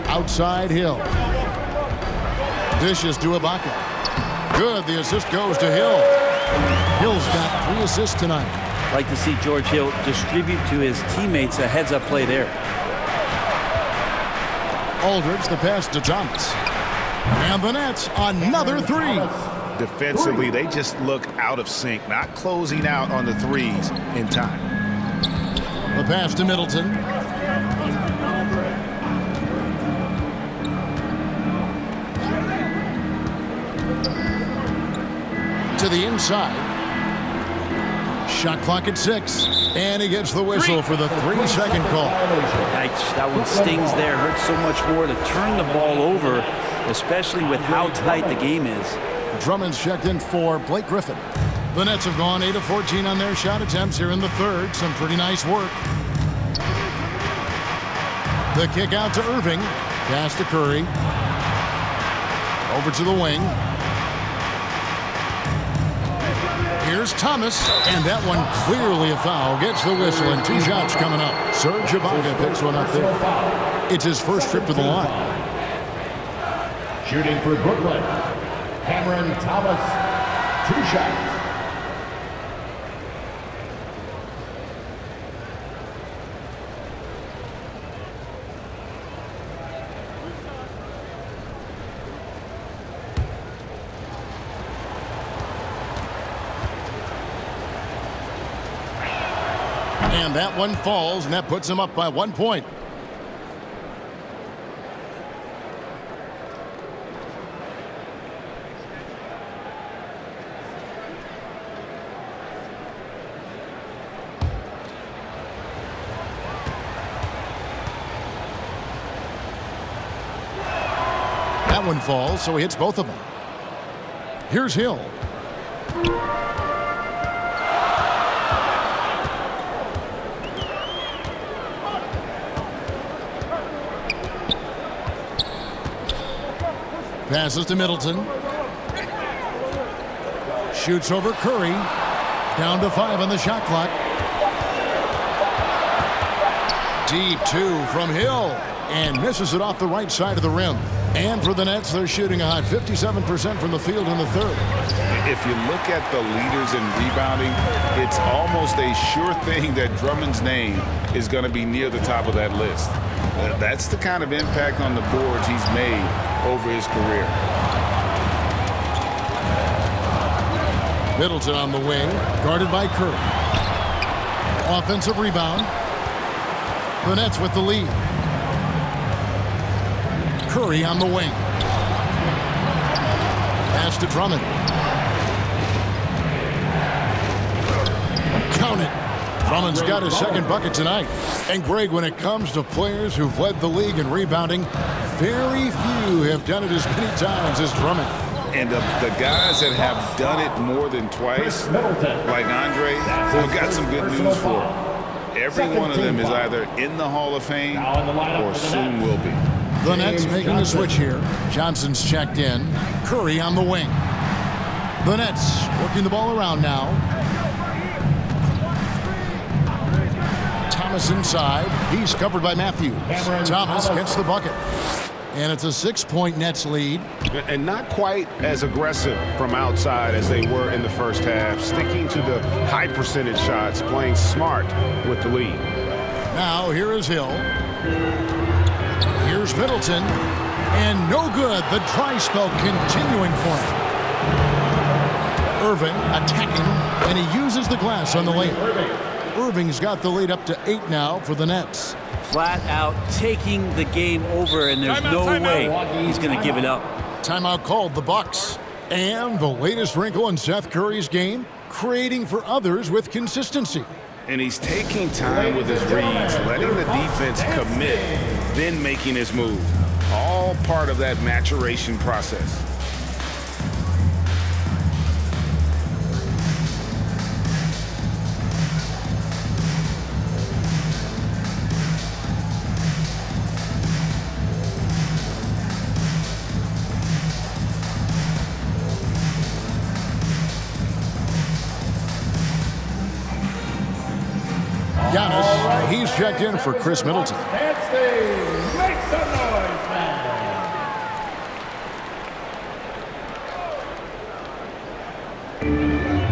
Outside Hill. Dishes to Ibaka. Good. The assist goes to Hill. Hill's got 3 assists tonight. Like to see George Hill distribute to his teammates a heads-up play there. Aldridge, the pass to Thomas. And the Nets, another 3. Defensively, they just look out of sync, not closing out on the threes in time. The pass to Middleton. To the inside. Shot clock at 6. And he gets the whistle for the 3-second call. Yikes, that one stings there. Hurts so much more to turn the ball over, especially with how tight the game is. Drummond's checked in for Blake Griffin. The Nets have gone 8 of 14 on their shot attempts here in the third. Some pretty nice work. The kick out to Irving. Pass to Curry. Over to the wing. Here's Thomas, and that one clearly a foul. Gets the whistle, and 2 shots coming up. Serge Ibaka picks one up there. It's his first trip to the line. Shooting for Brooklyn, Cameron Thomas, 2 shots. And that one falls, and that puts him up by 1 point. That one falls, so he hits both of them. Here's Hill. Passes to Middleton. Shoots over Curry. Down to 5 on the shot clock. Deep 2 from Hill. And misses it off the right side of the rim. And for the Nets, they're shooting a hot 57% from the field in the third. If you look at the leaders in rebounding, it's almost a sure thing that Drummond's name is going to be near the top of that list. That's the kind of impact on the boards he's made over his career. Middleton on the wing, guarded by Curry. Offensive rebound. The Nets with the lead. Curry on the wing. Pass to Drummond. Count it. Drummond's got his second bucket tonight. And Greg, when it comes to players who've led the league in rebounding, very few have done it as many times as Drummond. And the guys that have done it more than twice, like Andre, we've got some good news for him. Every one of them is either in the Hall of Fame or soon will be. The Nets making a switch here. Johnson's checked in. Curry on the wing. The Nets working the ball around now. Thomas inside. He's covered by Matthews. Thomas gets the bucket. And it's a 6-point Nets lead. And not quite as aggressive from outside as they were in the first half. Sticking to the high percentage shots, playing smart with the lead. Now here is Hill. Here's Middleton. And no good. The dry spell continuing for him. Irving attacking, and he uses the glass on the lane. Irving's got the lead up to 8 now for the Nets. Flat out taking the game over, and there's no way he's going to give it up. Timeout called the Bucks. And the latest wrinkle in Seth Curry's game, creating for others with consistency. And he's taking time with his reads, letting the defense commit, then making his move. All part of that maturation process. Giannis, he's checked in for Chris Middleton. Make some noise, man.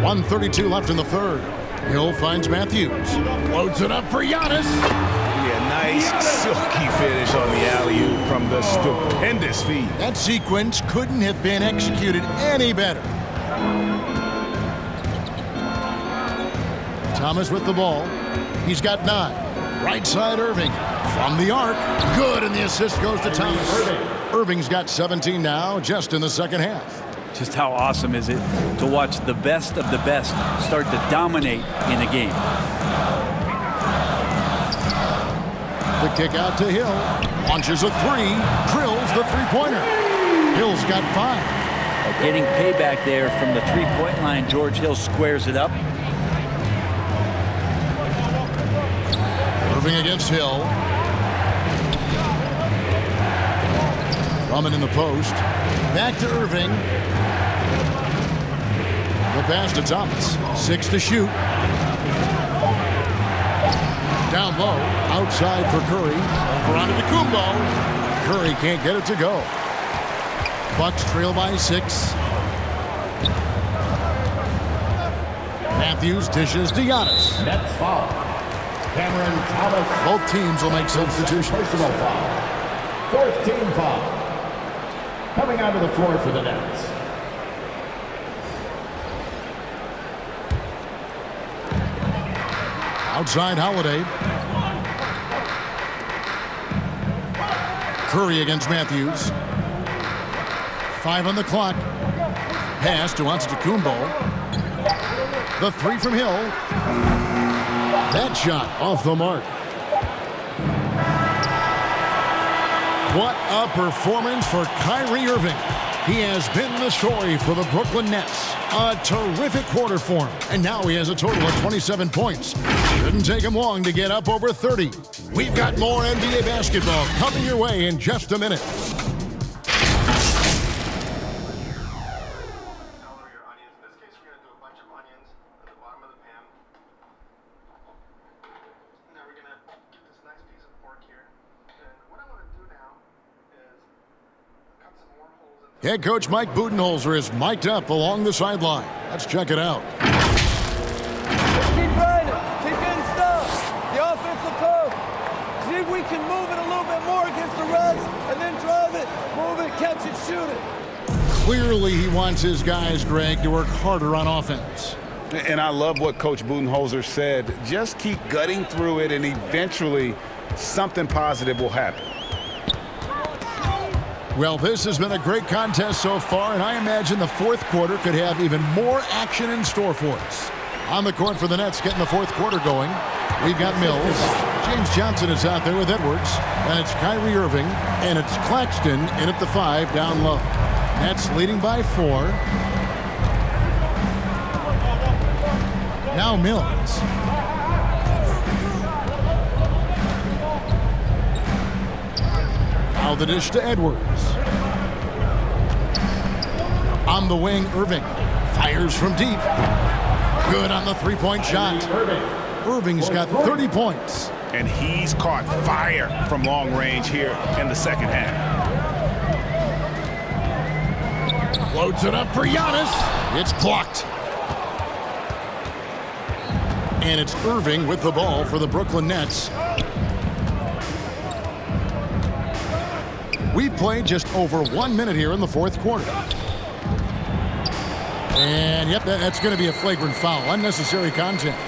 1:32 left in the third. Hill finds Matthews. Loads it up for Giannis. Yeah, nice silky finish on the alley-oop from the stupendous feed. That sequence couldn't have been executed any better. Thomas with the ball. He's got 9. Right side Irving. From the arc. Good, and the assist goes to Thomas. Irving's got 17 now, just in the second half. Just how awesome is it to watch the best of the best start to dominate in a game. The kick out to Hill. Launches a 3. Drills the three-pointer. Hill's got 5. Getting payback there from the three-point line. George Hill squares it up. Irving against Hill. Drummond in the post. Back to Irving. The pass to Thomas. 6 to shoot. Down low. Outside for Curry. Over onto Kumbo. Curry can't get it to go. Bucks trail by 6. Matthews dishes to Giannis. Nets foul. Cameron Thomas. Both teams will make substitutions. Personal foul. 4th team foul. Coming onto the floor for the Nets. Outside Holiday. Curry against Matthews. 5 on the clock. Pass to Antetokounmpo. The 3 from Hill. That shot off the mark. What a performance for Kyrie Irving. He has been the story for the Brooklyn Nets. A terrific quarter for him. And now he has a total of 27 points. Shouldn't take him long to get up over 30. We've got more NBA basketball coming your way in just a minute. Head coach Mike Budenholzer is mic'd up along the sideline. Let's check it out. Let's keep grinding. Keep getting stuff. The offensive code. See if we can move it a little bit more against the Reds and then drive it, move it, catch it, shoot it. Clearly he wants his guys, Greg, to work harder on offense. And I love what Coach Budenholzer said. Just keep gutting through it and eventually something positive will happen. Well, this has been a great contest so far, and I imagine the fourth quarter could have even more action in store for us. On the court for the Nets, getting the fourth quarter going, we've got Mills. James Johnson is out there with Edwards. And it's Kyrie Irving, and it's Claxton in at the 5 down low. Nets leading by 4. Now Mills. Now the dish to Edwards. On the wing, Irving fires from deep. Good on the three-point shot. Irving's got 30 points. And he's caught fire from long range here in the second half. Floats it up for Giannis. It's blocked. And it's Irving with the ball for the Brooklyn Nets. We've played just over 1 minute here in the fourth quarter. And, yep, that's going to be a flagrant foul. Unnecessary contact.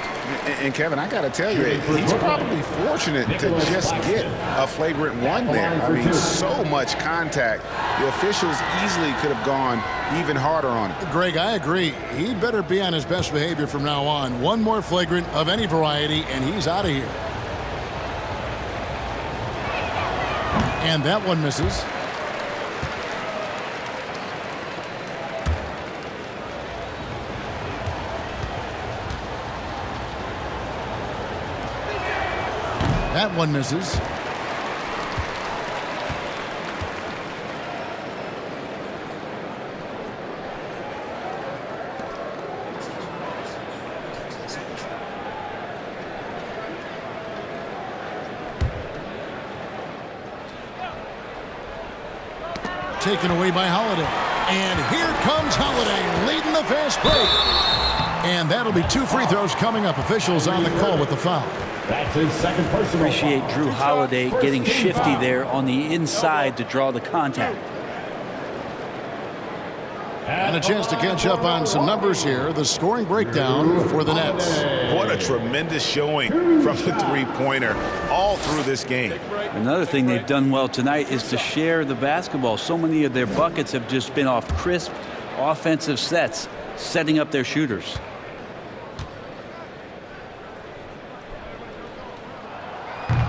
And Kevin, I got to tell you, he's probably fortunate to just get a flagrant one there. I mean, so much contact. The officials easily could have gone even harder on it. Greg, I agree. He better be on his best behavior from now on. One more flagrant of any variety, and he's out of here. And that one misses. That one misses. Taken away by Holiday. And here comes Holiday leading the fast break. And that'll be 2 free throws coming up. Officials on the call with the foul. That's his second personal. Appreciate Drew Holiday getting shifty there on the inside to draw the contact. And a chance to catch up on some numbers here. The scoring breakdown for the Nets. What a tremendous showing from the three-pointer all through this game. Another thing they've done well tonight is to share the basketball. So many of their buckets have just been off crisp offensive sets, setting up their shooters.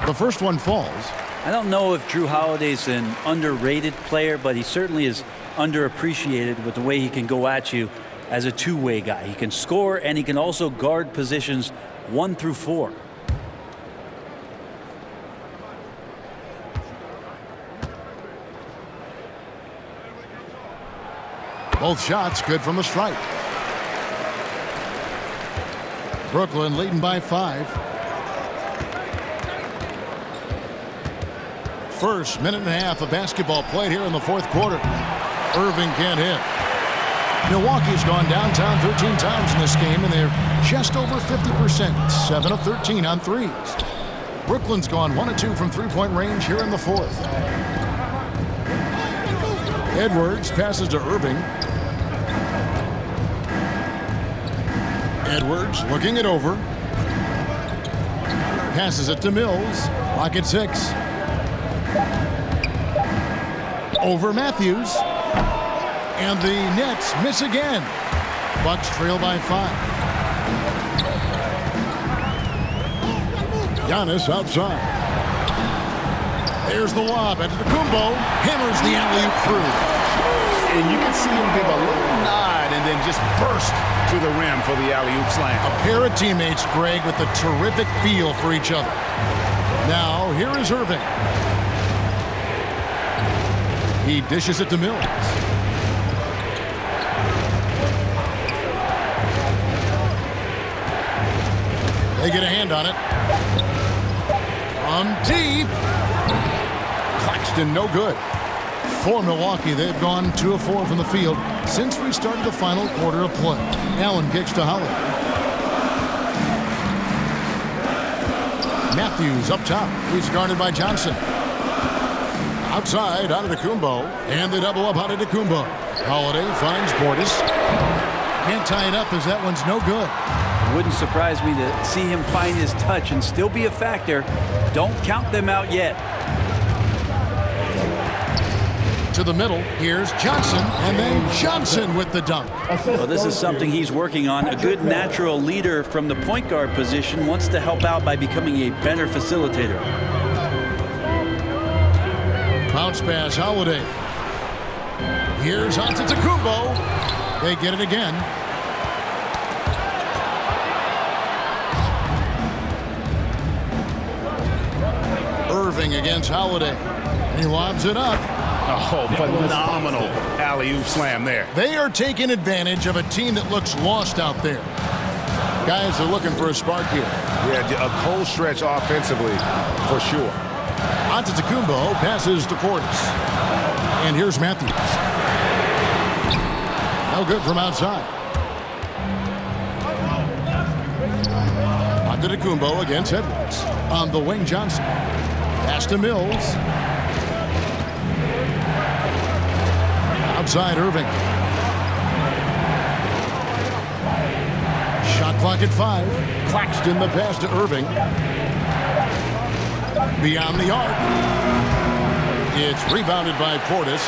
The first one falls. I don't know if Drew Holiday's an underrated player, but he certainly is underappreciated with the way he can go at you as a two-way guy. He can score, and he can also guard positions 1 through 4. Both shots good from the stripe. Brooklyn leading by 5. First minute and a half of basketball played here in the fourth quarter. Irving can't hit. Milwaukee's gone downtown 13 times in this game, and they're just over 50%, 7 of 13 on threes. Brooklyn's gone 1 of 2 from three-point range here in the fourth. Edwards passes to Irving. Edwards looking it over. Passes it to Mills. Clock at 6. Over Matthews. And the Nets miss again. Bucks trail by 5. Giannis outside. There's the lob. Antetokounmpo hammers the alley-oop through. And you can see him give a little nod and then just burst to the rim for the alley-oop slam. A pair of teammates, Greg, with a terrific feel for each other. Now, here is Irving. He dishes it to Mills. They get a hand on it. From deep. Claxton, no good. For Milwaukee, they've gone 2 of 4 from the field since we started the final quarter of play. Allen kicks to Howard. Matthews up top. He's guarded by Johnson. Outside, Antetokounmpo. And they double up Antetokounmpo. Holiday finds Portis. Can't tie it up as that one's no good. Wouldn't surprise me to see him find his touch and still be a factor. Don't count them out yet. To the middle, here's Johnson, and then Johnson with the dunk. Well, this is something he's working on. A good natural leader from the point guard position wants to help out by becoming a better facilitator. Bounce pass, Holiday. Here's Antetokounmpo. They get it again. Irving against Holiday. He lobs it up. Oh, phenomenal alley-oop slam there. They are taking advantage of a team that looks lost out there. Guys are looking for a spark here. Yeah, a cold stretch offensively, for sure. Antetokounmpo passes to Portis. And here's Matthews. No good from outside. Antetokounmpo against Edwards. On the wing, Johnson. Pass to Mills. Outside, Irving. Shot clock at 5. Claxton the pass to Irving. Beyond the arc. It's rebounded by Portis.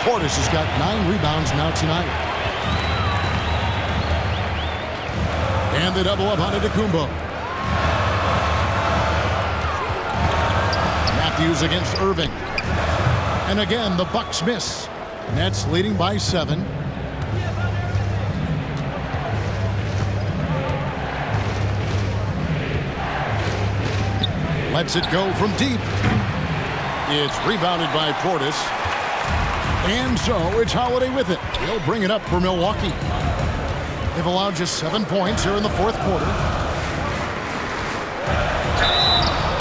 Portis has got 9 rebounds now tonight. And they double up on Antetokounmpo. Matthews against Irving. And again, the Bucks miss. Nets leading by 7. Lets it go from deep. It's rebounded by Portis. And so it's Holiday with it. He'll bring it up for Milwaukee. They've allowed just 7 points here in the 4th quarter.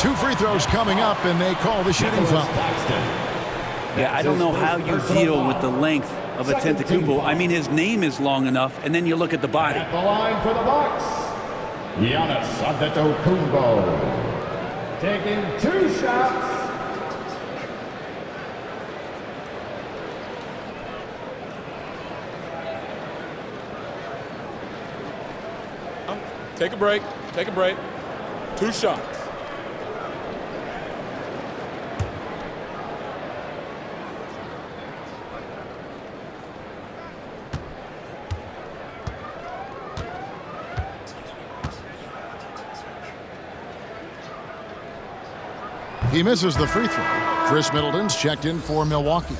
2 free throws coming up, and they call the shooting foul. Yeah, I don't know how you deal with the length of a Antetokounmpo. I mean, his name is long enough, and then you look at the body. At the line for the Bucks, Giannis Antetokounmpo. Taking 2 shots. Take a break. Take a break. 2 shots. He misses the free throw. Chris Middleton's checked in for Milwaukee.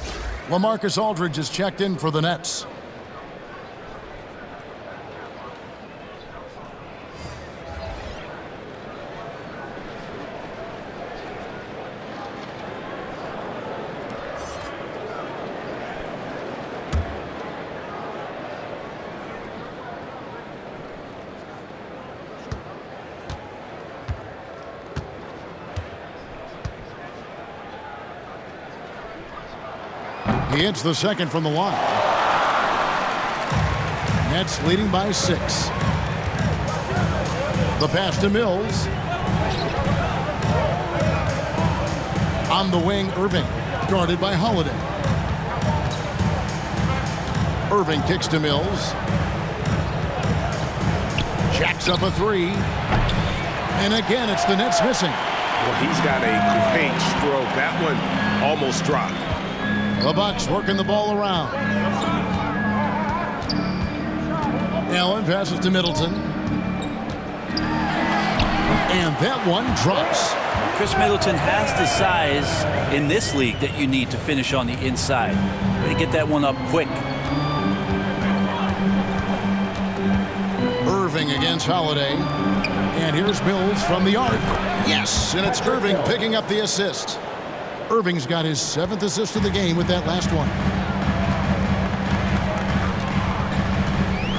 LaMarcus Aldridge is checked in for the Nets. He hits the second from the line. Nets leading by 6. The pass to Mills. On the wing, Irving, guarded by Holiday. Irving kicks to Mills. Jacks up a 3. And again, it's the Nets missing. Well, he's got a great stroke. That one almost dropped. The Bucks working the ball around. Allen passes to Middleton. And that one drops. Chris Middleton has the size in this league that you need to finish on the inside. Way to get that one up quick. Irving against Holiday. And here's Mills from the arc. Yes, and it's Irving picking up the assist. Irving's got his 7th assist of the game with that last one.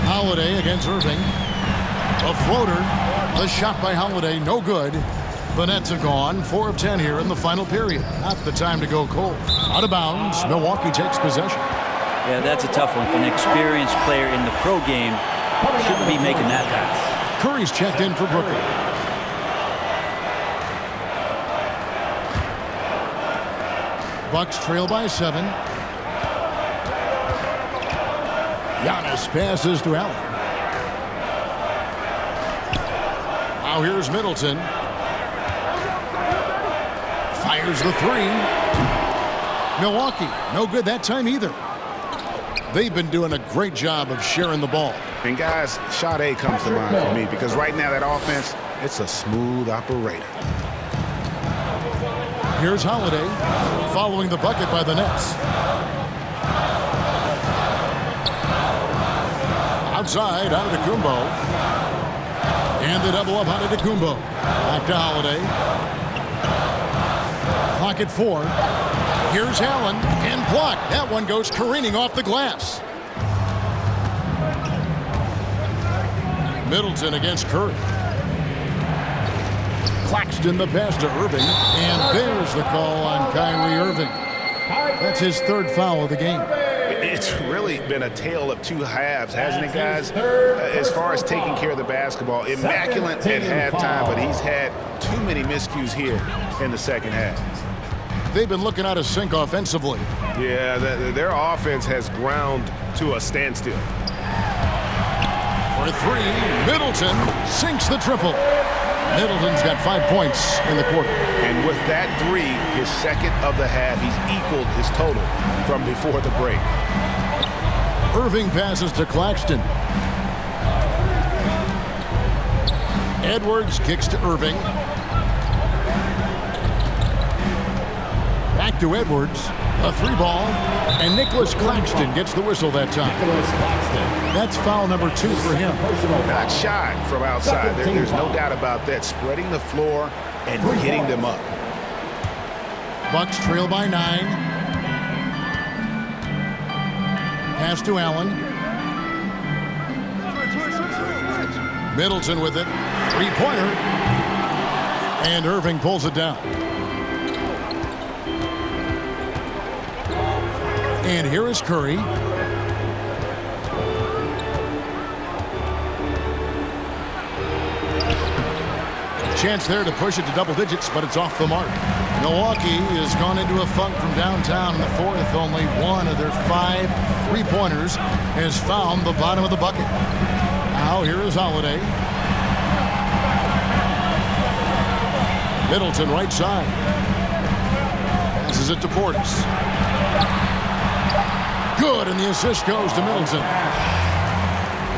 Holiday against Irving. A floater. The shot by Holiday, no good. The Nets are gone. 4 of 10 here in the final period. Not the time to go cold. Out of bounds. Milwaukee takes possession. Yeah, that's a tough one. An experienced player in the pro game shouldn't be making that pass. Curry's checked in for Brooklyn. Bucks trail by 7. Giannis passes to Allen. Now here's Middleton. Fires the 3. Milwaukee, no good that time either. They've been doing a great job of sharing the ball. And guys, shot A comes to mind for me because right now that offense, it's a smooth operator. Here's Holiday following the bucket by the Nets. Outside, Antetokounmpo. And the double up Antetokounmpo. Back to Holiday. Clock at 4. Here's Allen and blocked. That one goes careening off the glass. Middleton against Curry. Claxton the pass to Irving, and there's the call on Kyrie Irving. That's his 3rd foul of the game. It's really been a tale of 2 halves, hasn't it, guys? As far as taking care of the basketball, immaculate at halftime, but he's had too many miscues here in the second half. They've been looking out of sync offensively. Yeah, their offense has ground to a standstill. For 3, Middleton sinks the triple. Middleton's got 5 points in the quarter. And with that 3, his 2nd of the half, he's equaled his total from before the break. Irving passes to Claxton. Edwards kicks to Irving. Back to Edwards. A 3 ball. And Nicholas Claxton gets the whistle that time. That's foul number 2 for him. Not shy from outside. There's no doubt about that. Spreading the floor and hitting them up. Bucks trail by 9. Pass to Allen. Middleton with it. 3-pointer. And Irving pulls it down. And here is Curry. Chance there to push it to double digits, but it's off the mark. Milwaukee has gone into a funk from downtown in the 4th. Only 1 of their 5 3-pointers has found the bottom of the bucket. Now here is Holiday. Middleton right side. Passes it to Portis. Good, and the assist goes to Middleton.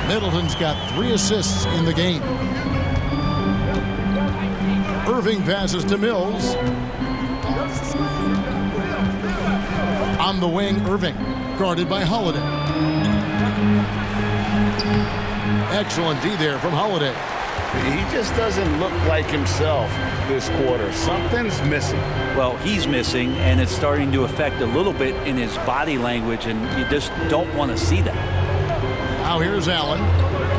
Middleton's got 3 assists in the game. Irving passes to Mills. On the wing, Irving, guarded by Holiday. Excellent D there from Holiday. He just doesn't look like himself this quarter. Something's missing. Well, he's missing, and it's starting to affect a little bit in his body language, and you just don't want to see that. Now here's Allen.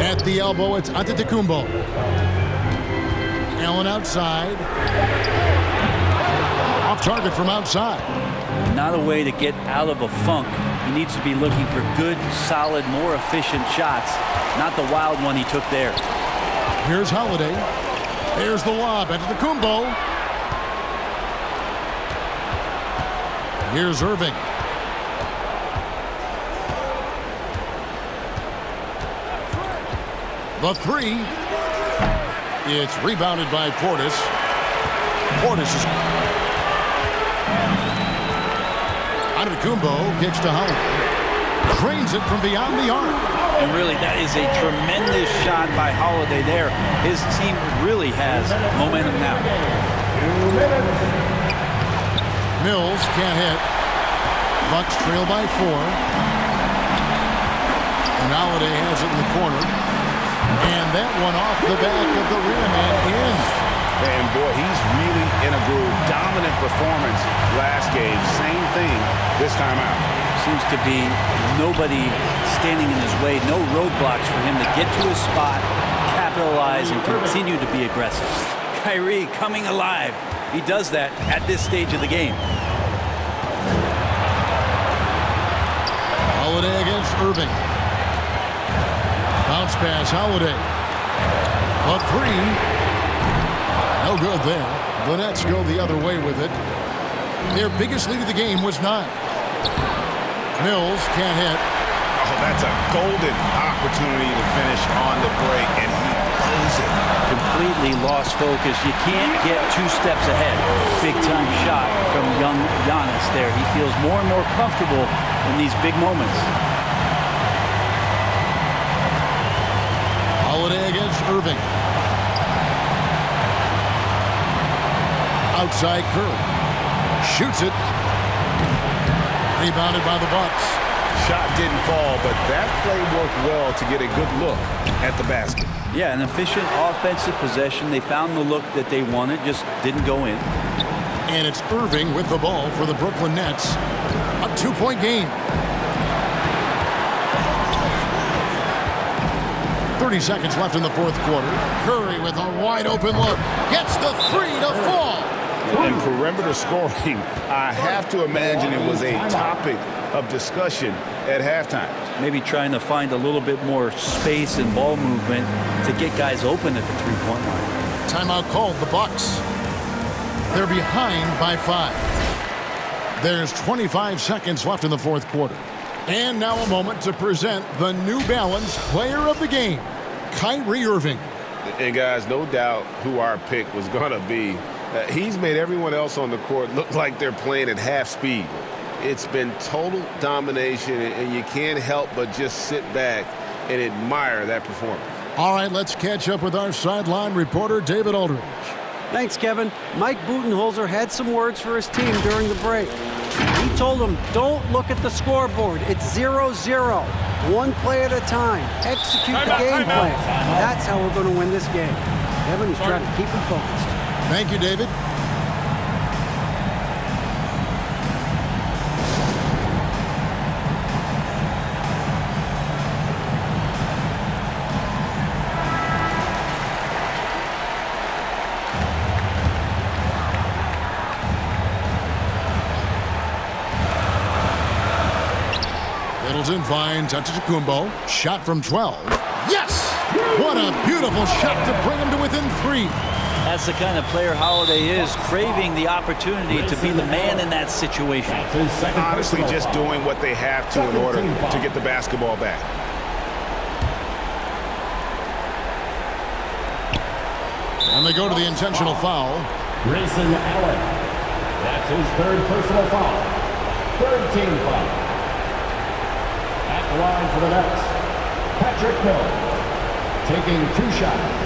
At the elbow, it's Antetokounmpo. Allen outside. Off target from outside. Not a way to get out of a funk. He needs to be looking for good, solid, more efficient shots, not the wild one he took there. Here's Holiday. There's the lob. Antetokounmpo. Here's Irving. The 3. It's rebounded by Portis. Portis is... Antetokounmpo kicks to Holiday. Drains it from beyond the arc. And really, that is a tremendous shot by Holiday there. His team really has momentum now. Mills can't hit. Bucks trail by 4. And Holiday has it in the corner. And that one off the back of the rim and in. And boy, he's really in a groove. Dominant performance last game. Same thing this time out. Seems to be nobody standing in his way. No roadblocks for him to get to his spot, capitalize, and continue to be aggressive. Kyrie coming alive. He does that at this stage of the game. Holiday against Irving. Bounce pass, Holiday. A 3. No good there. The Nets go the other way with it. Their biggest lead of the game was 9. Mills can't hit. Oh, that's a golden opportunity to finish on the break, and he blows it. Completely lost focus. You can't get 2 steps ahead. Big time shot from young Giannis there. He feels more and more comfortable in these big moments. Holiday against Irving. Outside Curry. Shoots it. Rebounded by the Bucks. Shot didn't fall, but that play worked well to get a good look at the basket. Yeah, an efficient offensive possession. They found the look that they wanted, just didn't go in. And it's Irving with the ball for the Brooklyn Nets. A 2-point game. 30 seconds left in the fourth quarter. Curry with a wide open look. Gets the 3 to fall. And perimeter scoring, I have to imagine it was a topic of discussion at halftime. Maybe trying to find a little bit more space and ball movement to get guys open at the three-point line. Timeout called, the Bucks. They're behind by 5. There's 25 seconds left in the fourth quarter. And now a moment to present the New Balance Player of the Game, Kyrie Irving. And guys, no doubt who our pick was going to be. He's made everyone else on the court look like they're playing at half speed. It's been total domination, and you can't help but just sit back and admire that performance. All right, let's catch up with our sideline reporter, David Aldridge. Thanks, Kevin. Mike Budenholzer had some words for his team during the break. He told them, don't look at the scoreboard. It's 0-0. One play at a time. Execute the game plan. That's how we're going to win this game. Kevin is trying to keep him focused. Thank you, David. Middleton finds Antetokounmpo. Shot from 12. Yes! What a beautiful shot to bring him to within 3. That's the kind of player Holiday is, craving the opportunity to be the man in that situation. Honestly, just doing what they have to in order to get the basketball back. And they go to the intentional foul. Grayson Allen. That's his 3rd personal foul. 3rd team foul. At the line for the Nets, Patrick Mills, taking 2 shots.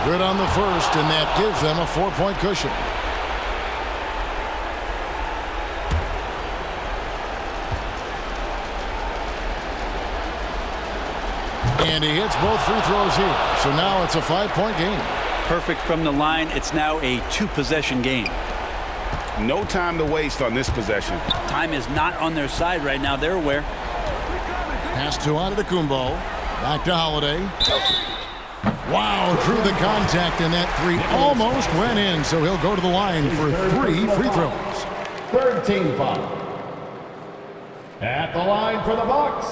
Good on the first, and that gives them a 4-point cushion. And he hits both free throws here. So now it's a 5-point game. Perfect from the line. It's now a 2-possession game. No time to waste on this possession. Time is not on their side right now. They're aware. Pass to Antetokounmpo. Back to Holiday. Wow, through the contact, and that 3 almost went in. So he'll go to the line for 3 free throws. 3rd team foul. At the line for the Bucks,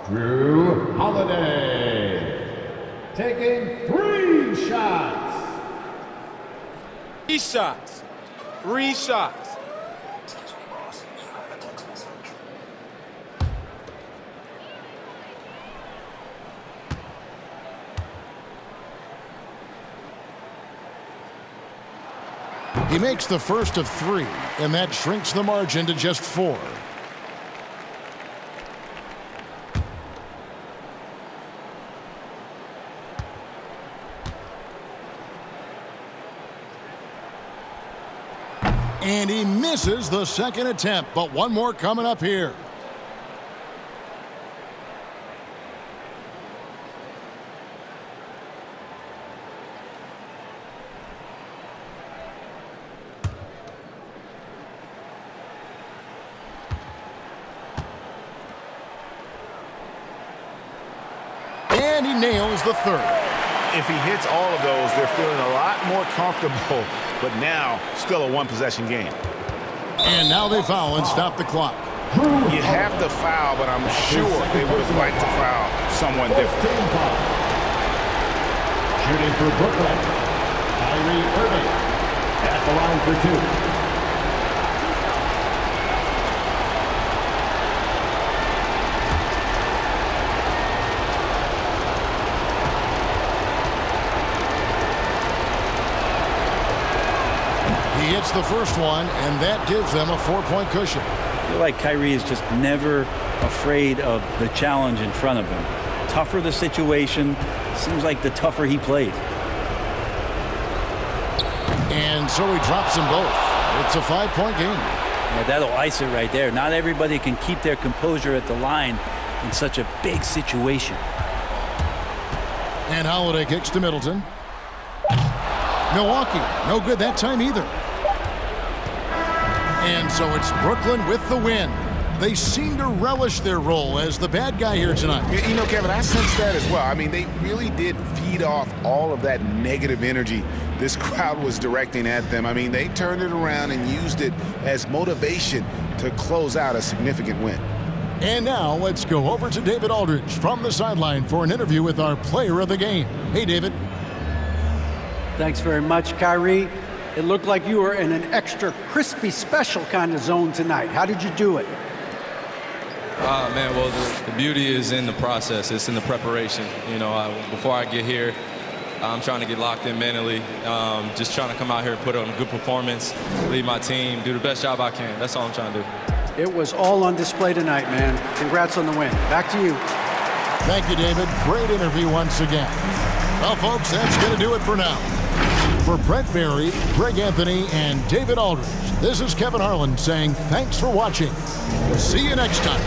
Drew Holiday, taking 3 shots. 3 shots. 3 shots. He makes the first of 3, and that shrinks the margin to just 4. And he misses the second attempt, but one more coming up here. And he nails the third. If he hits all of those, they're feeling a lot more comfortable, but now still a one-possession game. And now they foul and stop the clock. You have to foul, but I'm sure they would have liked to foul someone different. Shooting for Brooklyn, Kyrie Irving at the line for 2. He hits the first one, and that gives them a 4-point cushion. I feel like Kyrie is just never afraid of the challenge in front of him. Tougher the situation, seems like the tougher he played. And so he drops them both. It's a 5-point game. Yeah, that'll ice it right there. Not everybody can keep their composure at the line in such a big situation. And Holiday kicks to Middleton. Milwaukee, no good that time either. And so it's Brooklyn with the win. They seem to relish their role as the bad guy here tonight. You know, Kevin, I sense that as well. I mean, they really did feed off all of that negative energy this crowd was directing at them. I mean, they turned it around and used it as motivation to close out a significant win. And now let's go over to David Aldridge from the sideline for an interview with our player of the game. Hey, David. Thanks very much, Kyrie. It looked like you were in an extra crispy special kind of zone tonight. How did you do it? Man, well, the beauty is in the process. It's in the preparation. You know, before I get here, I'm trying to get locked in mentally. Just trying to come out here and put on a good performance, lead my team, do the best job I can. That's all I'm trying to do. It was all on display tonight, man. Congrats on the win. Back to you. Thank you, David. Great interview once again. Well, folks, that's going to do it for now. For Brett Berry, Greg Anthony, and David Aldridge, this is Kevin Harlan saying thanks for watching. See you next time.